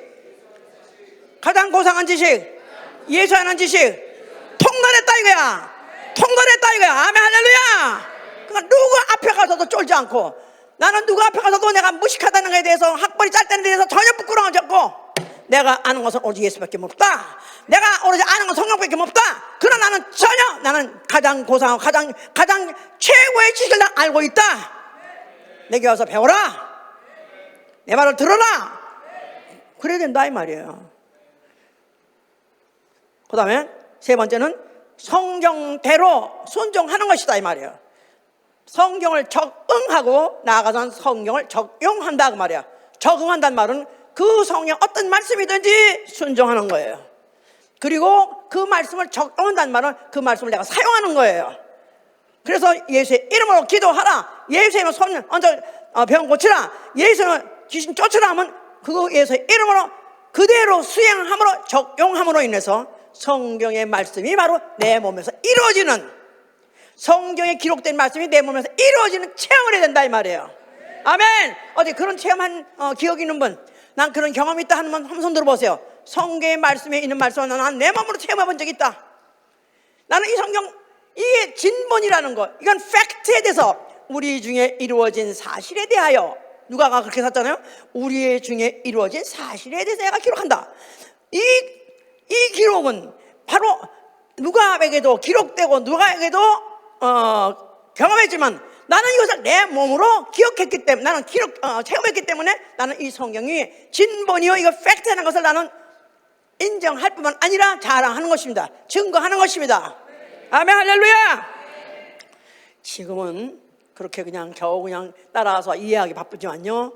가장 고상한 지식, 예수 아는 지식. 통달했다 이거야. 통달했다 이거야. 아멘 할렐루야. 그러니까 누구 앞에 가서도 쫄지 않고, 나는 누구 앞에 가서도 내가 무식하다는 것에 대해서, 학벌이 짧다는 데에 대해서 전혀 부끄러움을 없고, 내가 아는 것은 오직 예수밖에 없다. 내가 오로지 아는 것은 성경밖에 없다. 그러나 나는 가장 고상하고 가장 최고의 지식을 알고 있다. 내게 와서 배워라. 내 말을 들어라. 그래야 된다 이 말이에요. 그 다음에 세 번째는 성경대로 순종하는 것이다 이 말이에요. 성경을 적응하고 나아가서 성경을 적용한다 그 말이야. 적응한다는 말은 그 성경 어떤 말씀이든지 순종하는 거예요. 그리고 그 말씀을 적용한다는 말은 그 말씀을 내가 사용하는 거예요. 그래서 예수의 이름으로 기도하라, 예수의 이름으로 손 얹어 병 고치라, 예수의 이름으로 귀신 쫓으라 하면 그 예수의 이름으로 그대로 수행함으로, 적용함으로 인해서 성경의 말씀이 바로 내 몸에서 이루어지는, 성경에 기록된 말씀이 내 몸에서 이루어지는 체험을 해야 된다 이 말이에요. 아멘. 어디 그런 체험한 기억이 있는 분, 난 그런 경험이 있다 하는 분 한 손 들어보세요. 성경의 말씀에 있는 말씀을 난 내 몸으로 체험해 본 적이 있다. 나는 이 성경, 이게 진본이라는 것, 이건 팩트에 대해서, 우리 중에 이루어진 사실에 대하여, 누가가 그렇게 썼잖아요. 우리 중에 이루어진 사실에 대해서 내가 기록한다. 이 기록은 바로 누가에게도 기록되고 누가에게도 경험했지만, 나는 이것을 내 몸으로 기억했기 때문에, 나는 체험했기 때문에 나는 이 성경이 진본이요, 이거 팩트라는 것을 나는 인정할 뿐만 아니라 자랑하는 것입니다. 증거하는 것입니다. 아멘, 할렐루야. 지금은 그렇게 그냥 겨우 그냥 따라와서 이해하기 바쁘지만요,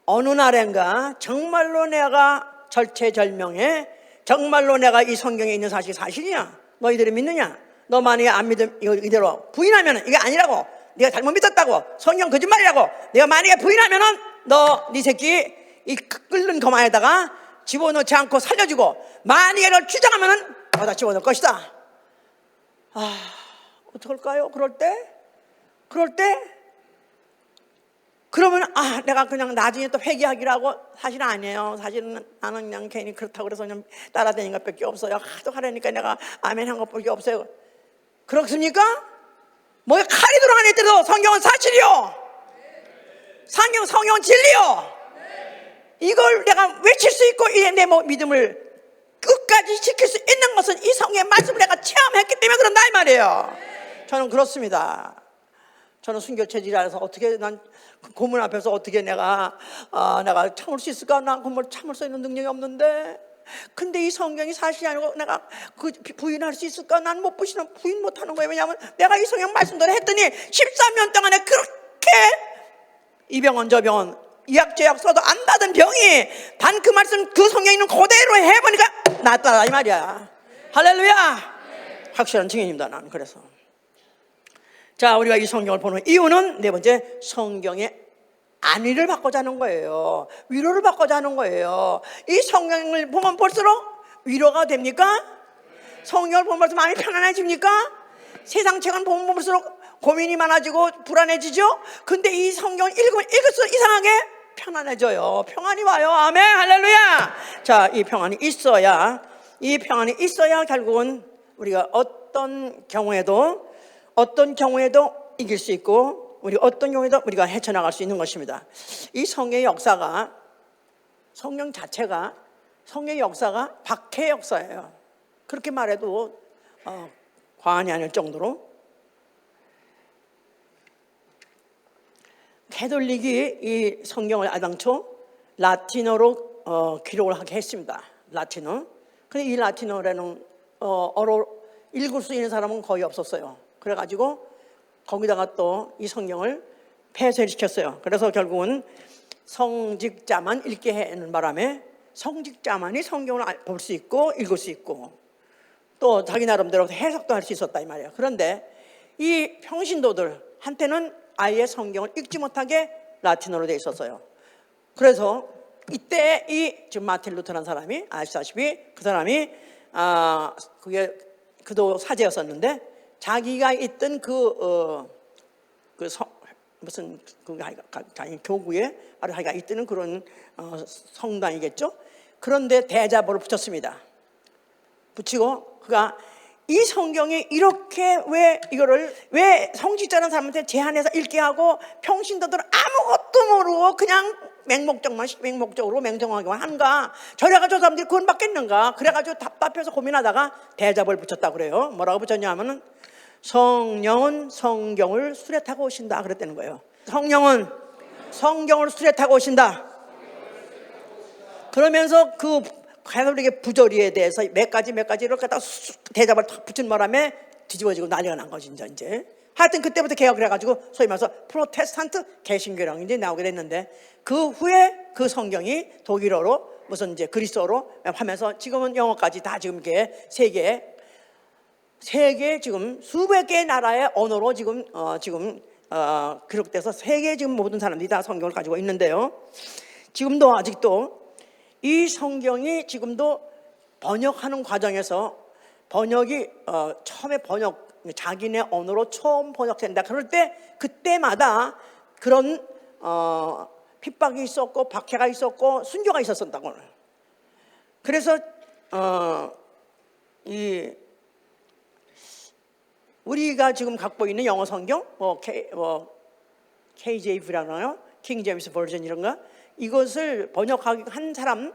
어느 날인가 정말로 내가 절체절명해, 정말로 내가 이 성경에 있는 사실이 사실이냐, 너희들이 믿느냐? 너 만약에 안 믿으면 이대로 부인하면 이게 아니라고, 네가 잘못 믿었다고, 성경 거짓말이라고 내가 만약에 부인하면은 네 새끼 이 끓는 거만에다가 집어넣지 않고 살려주고, 만약에 널 주장하면은 어디다 집어넣을 것이다. 어떡할까요? 그럴 때 그러면 내가 그냥 나중에 또 회개하기로 하고, 사실은 아니에요. 사실은 나는 그냥 괜히 그렇다고 그래서 그냥 따라다니는 것밖에 없어요. 하도 하려니까 내가 아멘 한 것밖에 없어요. 그렇습니까? 뭐 칼이 들어가는 때도 성경은 사실이요, 성경은 진리요. 이걸 내가 외칠 수 있고 내 믿음을 끝까지 지킬 수 있는 것은 이 성경의 말씀을 내가 체험했기 때문에 그런다 이 말이에요. 저는 그렇습니다. 저는 순교 체질이라서 어떻게, 난 고문 앞에서 어떻게 내가 참을 수 있을까? 난 그걸 참을 수 있는 능력이 없는데, 근데 이 성경이 사실이 아니고 내가 그 부인할 수 있을까? 난 부인 못하는 거예요. 왜냐하면 내가 이 성경 말씀대로 했더니 13년 동안에 그렇게 이 병원 저 병원 이약저약 써도 안 받은 병이 단 그 말씀, 그 성경에 있는 그대로 해보니까 낫더라 이 말이야. 할렐루야. 확실한 증인입니다 나는. 그래서 자, 우리가 이 성경을 보는 이유는 네 번째, 성경의 안위를 바꾸자 하는 거예요. 위로를 바꾸자 하는 거예요. 이 성경을 보면 볼수록 위로가 됩니까? 성경을 보면 볼수록 마음이 편안해집니까? 세상 책을 보면 볼수록 고민이 많아지고 불안해지죠? 근데 이 성경을 읽으면 읽을수록 이상하게 편안해져요. 평안이 와요. 아멘, 할렐루야. 자, 이 평안이 있어야 결국은 우리가 어떤 경우에도 이길 수 있고, 우리 어떤 경우에도 우리가 헤쳐나갈 수 있는 것입니다. 이 성경의 역사가, 성경 자체가, 성경의 역사가 박해 역사예요. 그렇게 말해도 과언이 아닐 정도로. 가톨릭이 이 성경을 아당초 라틴어로 기록을 하게 했습니다. 라틴어. 근데 이 라틴어라는 읽을 수 있는 사람은 거의 없었어요. 그래가지고 거기다가 또 이 성경을 폐쇄시켰어요. 그래서 결국은 성직자만 읽게 하는 바람에 성직자만이 성경을 볼 수 있고 읽을 수 있고 또 자기 나름대로 해석도 할 수 있었다 이 말이에요. 그런데 이 평신도들한테는 아예 성경을 읽지 못하게 라틴어로 되어 있었어요. 그래서 이때 지금 마틴 루터라는 사람이, 아시다시피 그 사람이 그도 사제였었는데, 자기가 있던 교구에 자기가 있던 그런 성당이겠죠. 그런데 대자보를 붙였습니다. 붙이고 그가 이 성경이 이렇게 왜 성직자라는 사람한테 제한해서 읽게 하고 평신도들은 아무것도 모르고 그냥 맹목적으로 맹정하게만 한가? 저래가지고 사람들이 구원 받겠는가? 그래가지고 답답해서 고민하다가 대자보를 붙였다고 그래요. 뭐라고 붙였냐 하면은 성령은 성경을 수레타고 오신다 그랬다는 거예요. 성령은 성경을 수레타고 오신다. 그러면서 그 가톨릭의 부조리에 대해서 몇 가지 이렇게 갖다 대답을 탁 붙인 바람에 뒤집어지고 난리가 난 거지 이제. 하여튼 그때부터 개혁을 해가지고 소위 말해서 프로테스탄트 개신교라는 게 나오게 됐는데, 그 후에 그 성경이 독일어로 무슨 이제 그리스어로 하면서 지금은 영어까지 다 지금 이게 세계 지금 수백 개의 나라의 언어로 지금 기록돼서 세계 지금 모든 사람들이 다 성경을 가지고 있는데요. 지금도 아직도 이 성경이 지금도 번역하는 과정에서 번역이 처음에 자기네 언어로 처음 번역된다 그럴 때 그때마다 그런 핍박이 있었고 박해가 있었고 순교가 있었다고. 그래서 우리가 지금 갖고 있는 영어 성경 KJV라나요? 킹 제임스 버전 이런가? 이것을 번역하기 한 사람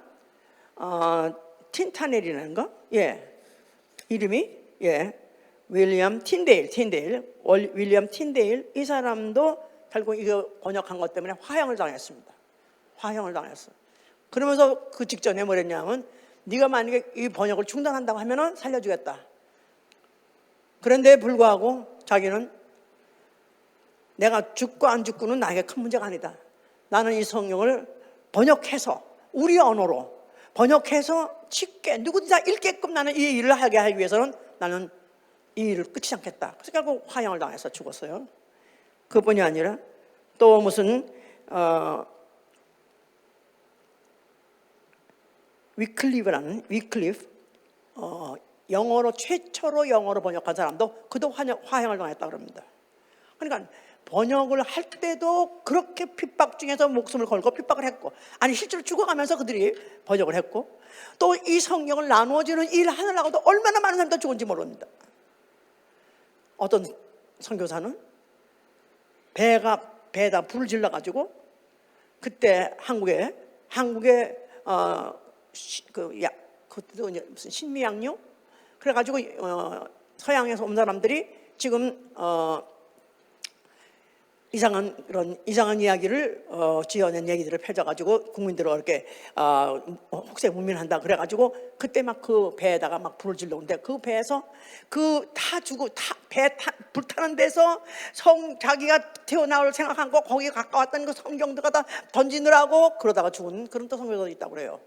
틴타넬이라는 거? 이름이 윌리엄 틴데일 이 사람도 결국 이거 번역한 것 때문에 화형을 당했습니다. 화형을 당했어. 그러면서 그 직전에 뭐랬냐면 네가 만약에 이 번역을 중단한다고 하면은 살려주겠다. 그런데 불구하고 자기는 내가 죽고 안 죽고는 나에게 큰 문제가 아니다. 나는 이 성경을 번역해서 우리 언어로 번역해서 쉽게 누구든지 다 읽게끔 나는 이 일을 하게 하기 위해서는 나는 이 일을 끝이지 않겠다. 그래서 결국 화형을 당해서 죽었어요. 그뿐이 아니라 또 무슨 위클리프 영어로 최초로 영어로 번역한 사람도 그도 화형을 당했다 그럽니다. 그러니까 번역을 할 때도 그렇게 핍박 중에서 목숨을 걸고 핍박을 했고, 아니 실제로 죽어가면서 그들이 번역을 했고, 또 이 성경을 나누어지는 일 하느라고도 얼마나 많은 사람들 죽은지 모릅니다. 어떤 선교사는 배에다 불을 질러가지고 그때 한국에 그것도 무슨 신미양요? 그래가지고 서양에서 온 사람들이 지금 이상한 이야기를 지어낸 얘기들을 펴져가지고 국민들을 이렇게 혹세무민한다 그래가지고 그때 막 그 배에다가 막 불을 질러오는데 그 배에서 불 타는 데서 자기가 튀어나올 생각한 거 거기에 가까웠던 그 성경들 갖다 던지느라고 그러다가 죽은 그런 또 성경도 있다고 그래요.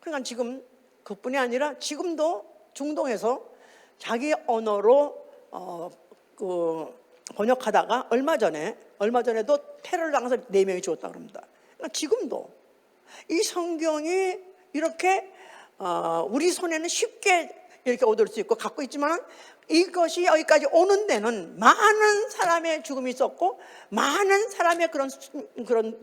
그러니까 지금 그뿐이 아니라 지금도 중동에서 자기 언어로 번역하다가 얼마 전에도 테러를 당해서 4명이 죽었다고 합니다. 그러니까 지금도 이 성경이 이렇게 우리 손에는 쉽게 이렇게 얻을 수 있고 갖고 있지만 이것이 여기까지 오는 데는 많은 사람의 죽음이 있었고 많은 사람의 그런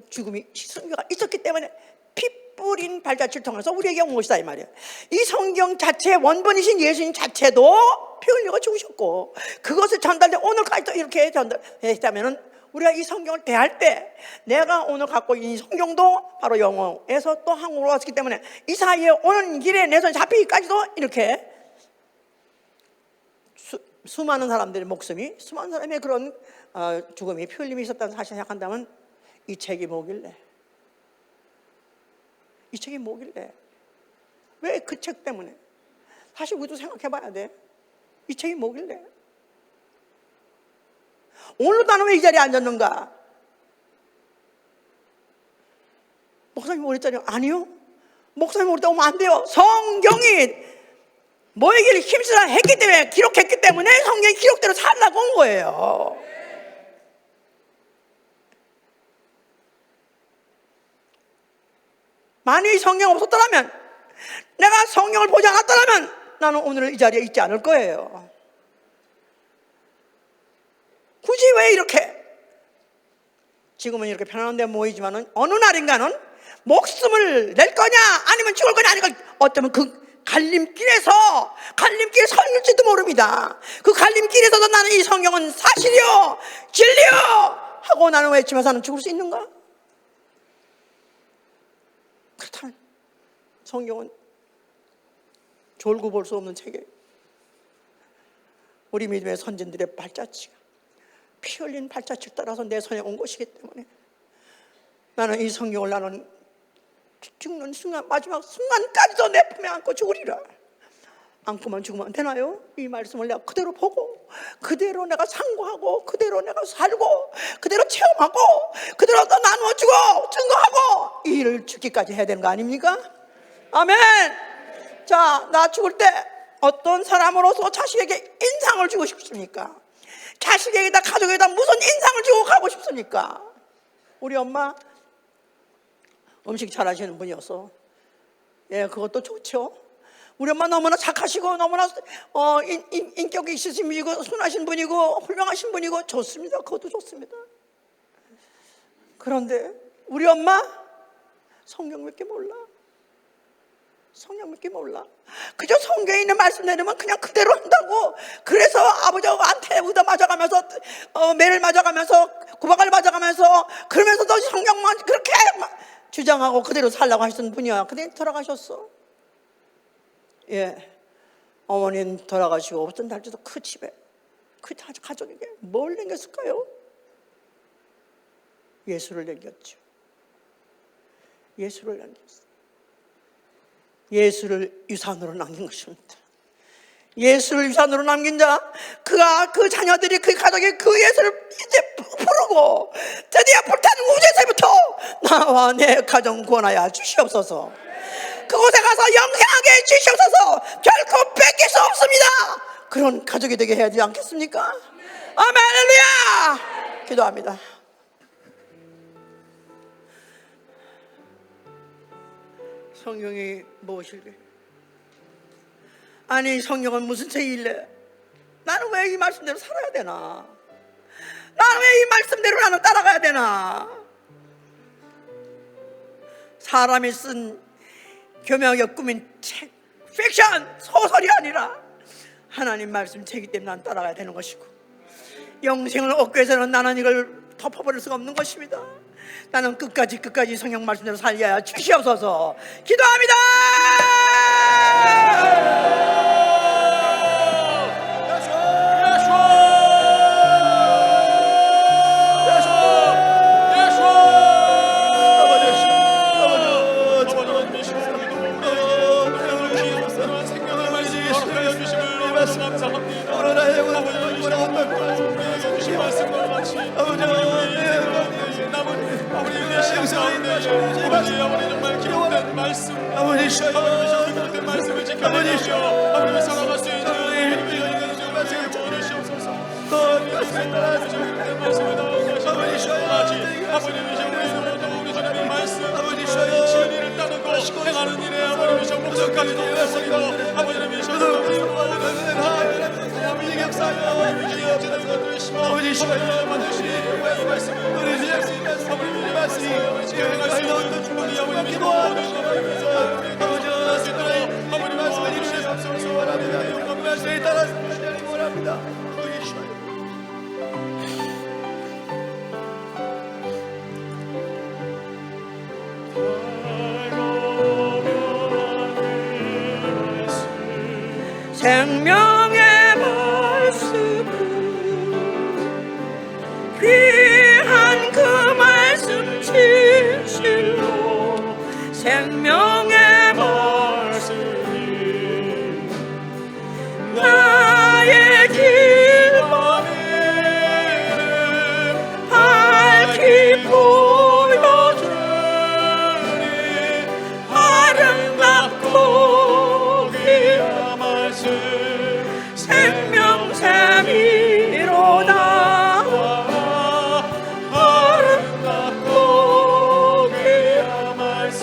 죽음이 순교가 있었기 때문에 피 뿌린 발자취를 통해서 우리에게 온 것이다 이 말이에요. 이 성경 자체 원본이신 예수님 자체도 피 흘리고 죽으셨고 그것을 오늘까지도 이렇게 전달했다면은 우리가 이 성경을 대할 때 내가 오늘 갖고 있는 이 성경도 바로 영어에서 또 한국어로 왔기 때문에 이 사이에 오는 길에 내 손 잡히기까지도 이렇게 수많은 사람들의 목숨이 수많은 사람의 그런 죽음이 피 흘림이 있었다는 사실을 생각한다면 이 책이 뭐길래 왜 그 책 때문에 사실 우리도 생각해 봐야 돼. 이 책이 뭐길래 오늘도 나는 왜 이 자리에 앉았는가? 목사님 오랬잖아요. 아니요, 목사님 오랬다 오면 안 돼요. 성경이 뭐에게 힘쓰라 했기 때문에 기록했기 때문에 성경이 기록대로 살라고 온 거예요. 만일 성경 없었더라면 내가 성경을 보지 않았더라면 나는 오늘 이 자리에 있지 않을 거예요. 굳이 왜 이렇게 지금은 이렇게 편안한 데 모이지만은 어느 날인가는 목숨을 낼 거냐 아니면 죽을 거냐 아니면 어쩌면 그 갈림길에 설릴지도 모릅니다. 그 갈림길에서도 나는 이 성경은 사실이요 진리요 하고 나는 외치면서 나는 죽을 수 있는가? 그렇다면 성경은 졸고 볼 수 없는 책이에요. 우리 믿음의 선진들의 발자취가 피 흘린 발자취를 따라서 내 손에 온 것이기 때문에 나는 이 성경을 나는 죽는 순간, 마지막 순간까지도 내 품에 안고 죽으리라. 안고만 죽으면 되나요? 이 말씀을 내가 그대로 보고, 그대로 내가 상고하고, 그대로 내가 살고, 그대로 체험하고, 그대로 또 나누어주고 증거하고, 이 일을 죽기까지 해야 되는 거 아닙니까? 아멘. 자, 나 죽을 때 어떤 사람으로서 자식에게 인상을 주고 싶습니까? 자식에게다, 가족에게다 무슨 인상을 주고 가고 싶습니까? 우리 엄마 음식 잘하시는 분이어서, 예, 그것도 좋죠. 우리 엄마 너무나 착하시고 너무나 인격이 있으신 분이고 순하신 분이고 훌륭하신 분이고 좋습니다. 그것도 좋습니다. 그런데 우리 엄마 성경 몇 개 몰라. 성경 몇 개 몰라. 그저 성경에 있는 말씀 내리면 그냥 그대로 한다고. 그래서 아버지한테 의다 맞아가면서 매를 맞아가면서 구박을 맞아가면서 그러면서도 성경만 그렇게 주장하고 그대로 살라고 하시던 분이야. 근데 돌아가셨어. 예, 어머니는 돌아가시고 어떤 날짜도 그 집에, 그 가족에게 뭘 남겼을까요? 예수를 남겼죠. 예수를 남겼어요. 예수를 유산으로 남긴 것입니다. 예수를 유산으로 남긴 자, 그가, 그 자녀들이, 그 가족이 그 예수를 이제 부르고 드디어 불타는 우주에서부터 나와 내 가정 구원하여 주시옵소서. 그곳에 가서 영생하게 해주시옵소서. 결코 뺏길 수 없습니다. 그런 가족이 되게 해야 되지 않겠습니까? 아멘. 할렐루야. 기도합니다. 성경이 무엇일래? 아니, 성경은 무슨 책이래? 나는 왜 이 말씀대로 살아야 되나? 나는 왜 이 말씀대로 나는 따라가야 되나? 사람이 쓴 교묘하게 꾸민 책, 픽션, 소설이 아니라 하나님 말씀 책이기 때문에 난 따라가야 되는 것이고, 영생을 얻기 위해서는 나는 이걸 덮어버릴 수가 없는 것입니다. 나는 끝까지 성경 말씀대로 살려야 주시옵소서. 기도합니다. 아버지 정말 기록된 말씀, 아버지 기록된 말씀을 지켜내시오. 아버지 살아갈 수 있는 말씀을 보여주시옵소서. 말씀을 나오시오. 아버지 우리 주님의 말씀, 아버지 지은 일을 따르고 행하는 일에 아버지 목적까지도 그렇습니다. 아버지는 미션으로 아버지 역사하여 어찌된 것들을 심어 아버지 만드시니 이 말씀을 아버지 말씀이 행할 수 있는 충분히 아버지 믿고 모든 것을 아버지 할수 있도록 아버지 말씀을 이루시옵소서. 원합니다. 영광 말씀에 따라서 원합니다. 생명의 말씀, 귀한 그 말씀 진실로, 생명의 말씀이 나의 길만을 밝히 보여주니 아름답고 귀한 생명샘이로다. 아름답고 귀한 말씀,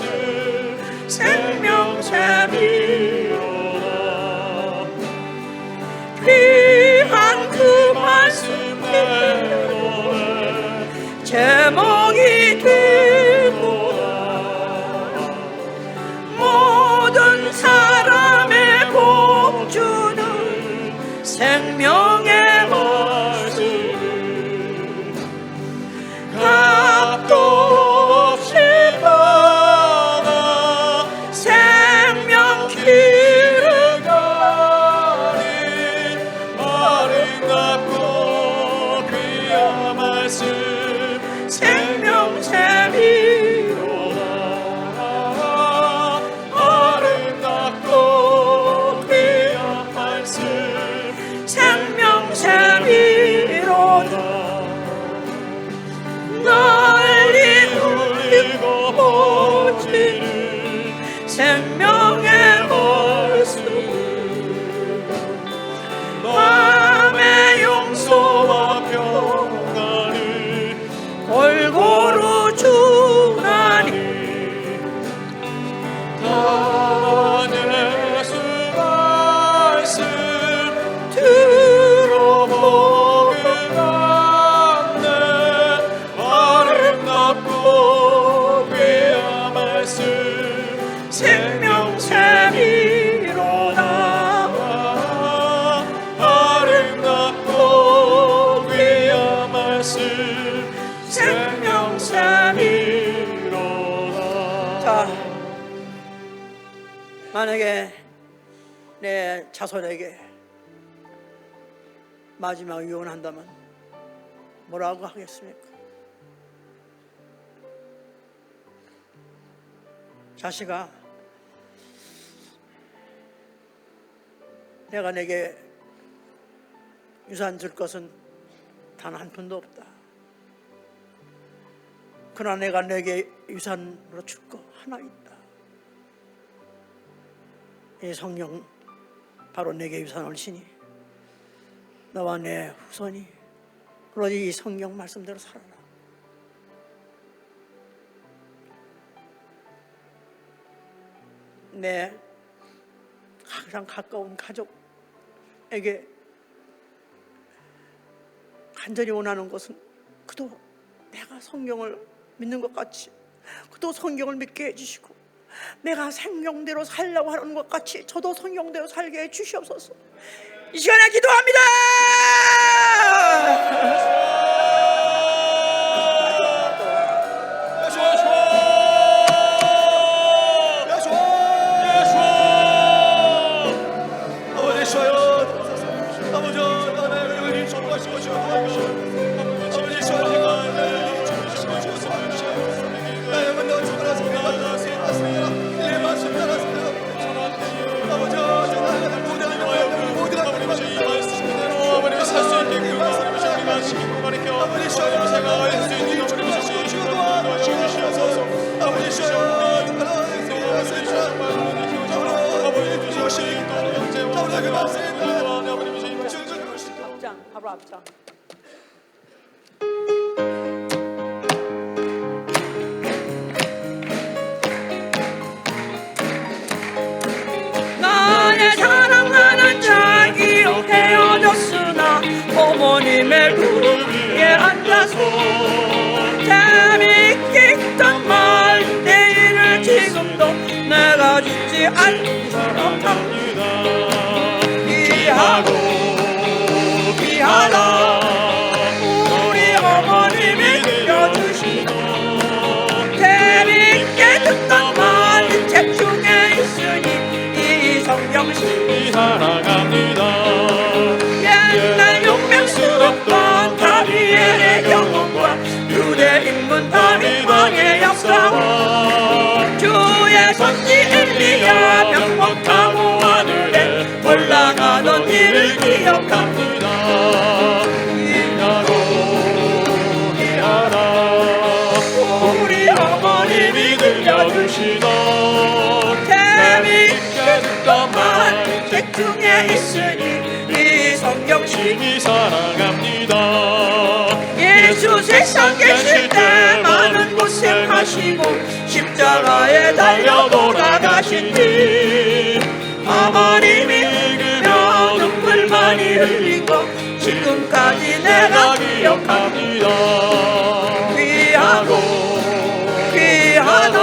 생명의 말씀 마음의 용서와 평안을 골고루 주나니 다 예수 말씀 들어보고 들어보기만내 아름답고 귀한 말씀 생명샘이로다 아름답고 귀한 말씀 생명샘이로다. 자, 만약에 내 자손에게 마지막 유언한다면 뭐라고 하겠습니까? 자식아, 내가 내게 유산 줄 것은 단 한 푼도 없다. 그러나 내가 내게 유산으로 줄 거 하나 있다. 이 성령 바로 내게 유산을 주니 너와 내 후손이 오로지 이 성경 말씀대로 살아라. 내 가장 가까운 가족에게 간절히 원하는 것은 그도 내가 성경을 믿는 것 같이 그도 성경을 믿게 해주시고 내가 성경대로 살려고 하는 것 같이 저도 성경대로 살게 해주시옵소서. 이 시간에 기도합니다. 앞장, 바로 앞장. 나의 사랑하는 자기요 헤어졌으나 어머님의 무릎 위에 앉아서 재미있게 있던 말 내일을 지금도 내가 잊지 않습니다. 귀하고 귀하다 우리 어머님이 들려주시고 재미있게 듣던 말 이 책 중에 있으니 이 성경시 사랑합니다. 옛날 용맹스럽던 다니엘의 경험과 유대 인문 다윗왕의 역사와 주의 선지 엘리야 명목하고 하늘에 올라가던 일을 기억합니다. 귀하다 우리 어머님이 들려주시던 재미있게 듣던 말 책 중에 있으니 이 성경시 주님이 사랑합니다. 예수 세상 계실 때 많은 고생하시고 십자가에 달려 돌아가신 뒤 어머님이 며 눈물 많이 흘린 거 지금까지 내가 기억합니다. 귀하고 귀하다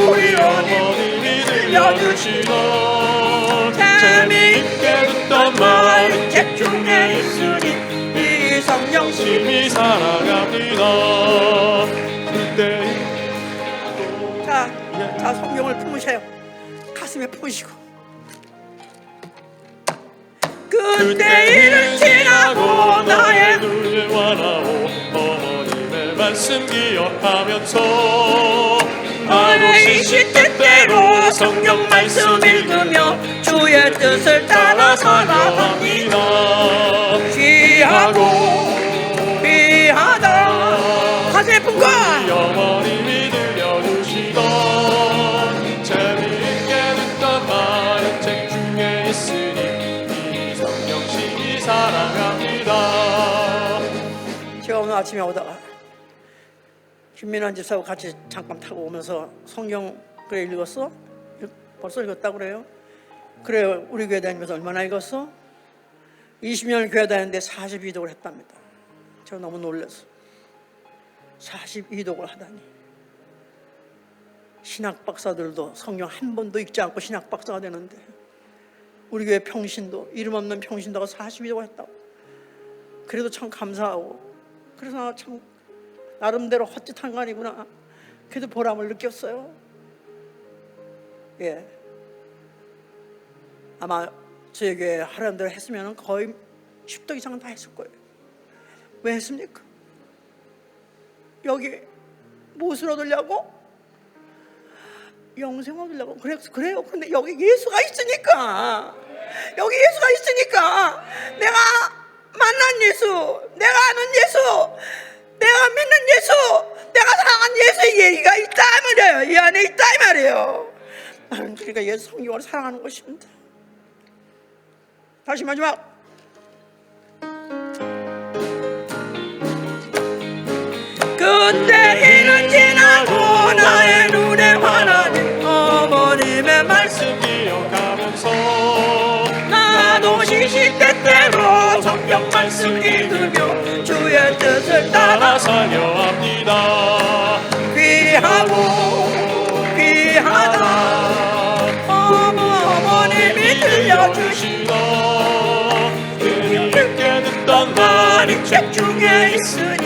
우리 어머님이 들려주시던 재미있게 듣던 말 책 중에 있으니 이 성경시 주님이 사랑합니다. 그때 자 성경을 품으세요. 가슴에 품으시고 그때 일을 지나고 나의 눈을 완하오 어머님의 말씀 기억하면서 나의 시때때로 성경 말씀 읽으며 주의 뜻을 따라 살아갑니다. 귀하고 귀하다 가슴에 품고 어머님이 들려주시던 아침에 오다가 김민환 집사하고 같이 잠깐 타고 오면서 성경 그래 읽었어? 벌써 읽었다고 그래요? 그래 우리 교회 다니면서 얼마나 읽었어? 20년을 교회 다녔는데 42독을 했답니다. 제가 너무 놀랐어. 42독을 하다니. 신학 박사들도 성경 한 번도 읽지 않고 신학 박사가 되는데 우리 교회 평신도 이름 없는 평신도가 42독을 했다고. 그래도 참 감사하고 그래서 참 나름대로 헛짓한 거 아니구나. 그래도 보람을 느꼈어요. 예. 아마 저희 교회 하루대로 했으면 거의 10독 이상은 다 했을 거예요. 왜 했습니까? 여기 무엇을 얻으려고? 영생 얻으려고. 그래요. 근데 여기 예수가 있으니까, 여기 예수가 있으니까 내가 만난 예수, 내가 아는 예수, 내가 믿는 예수, 내가 사랑한 예수의 얘기가 있다 이 말이에요. 이 안에 있다 이 말이에요. 나는 그러니까 예수 성경을 사랑하는 것입니다. 다시 마지막. 그때 해는 지나고 나의 눈에 환하니 어머님의 말씀 기억하면서 나도 시시때때로 성경 말씀 읽으며 주의 뜻을 따라 살려 합니다. 귀하고 귀하다 어머님이 들려주시던 그리 읽게 듣던 많은 책 중에 있으니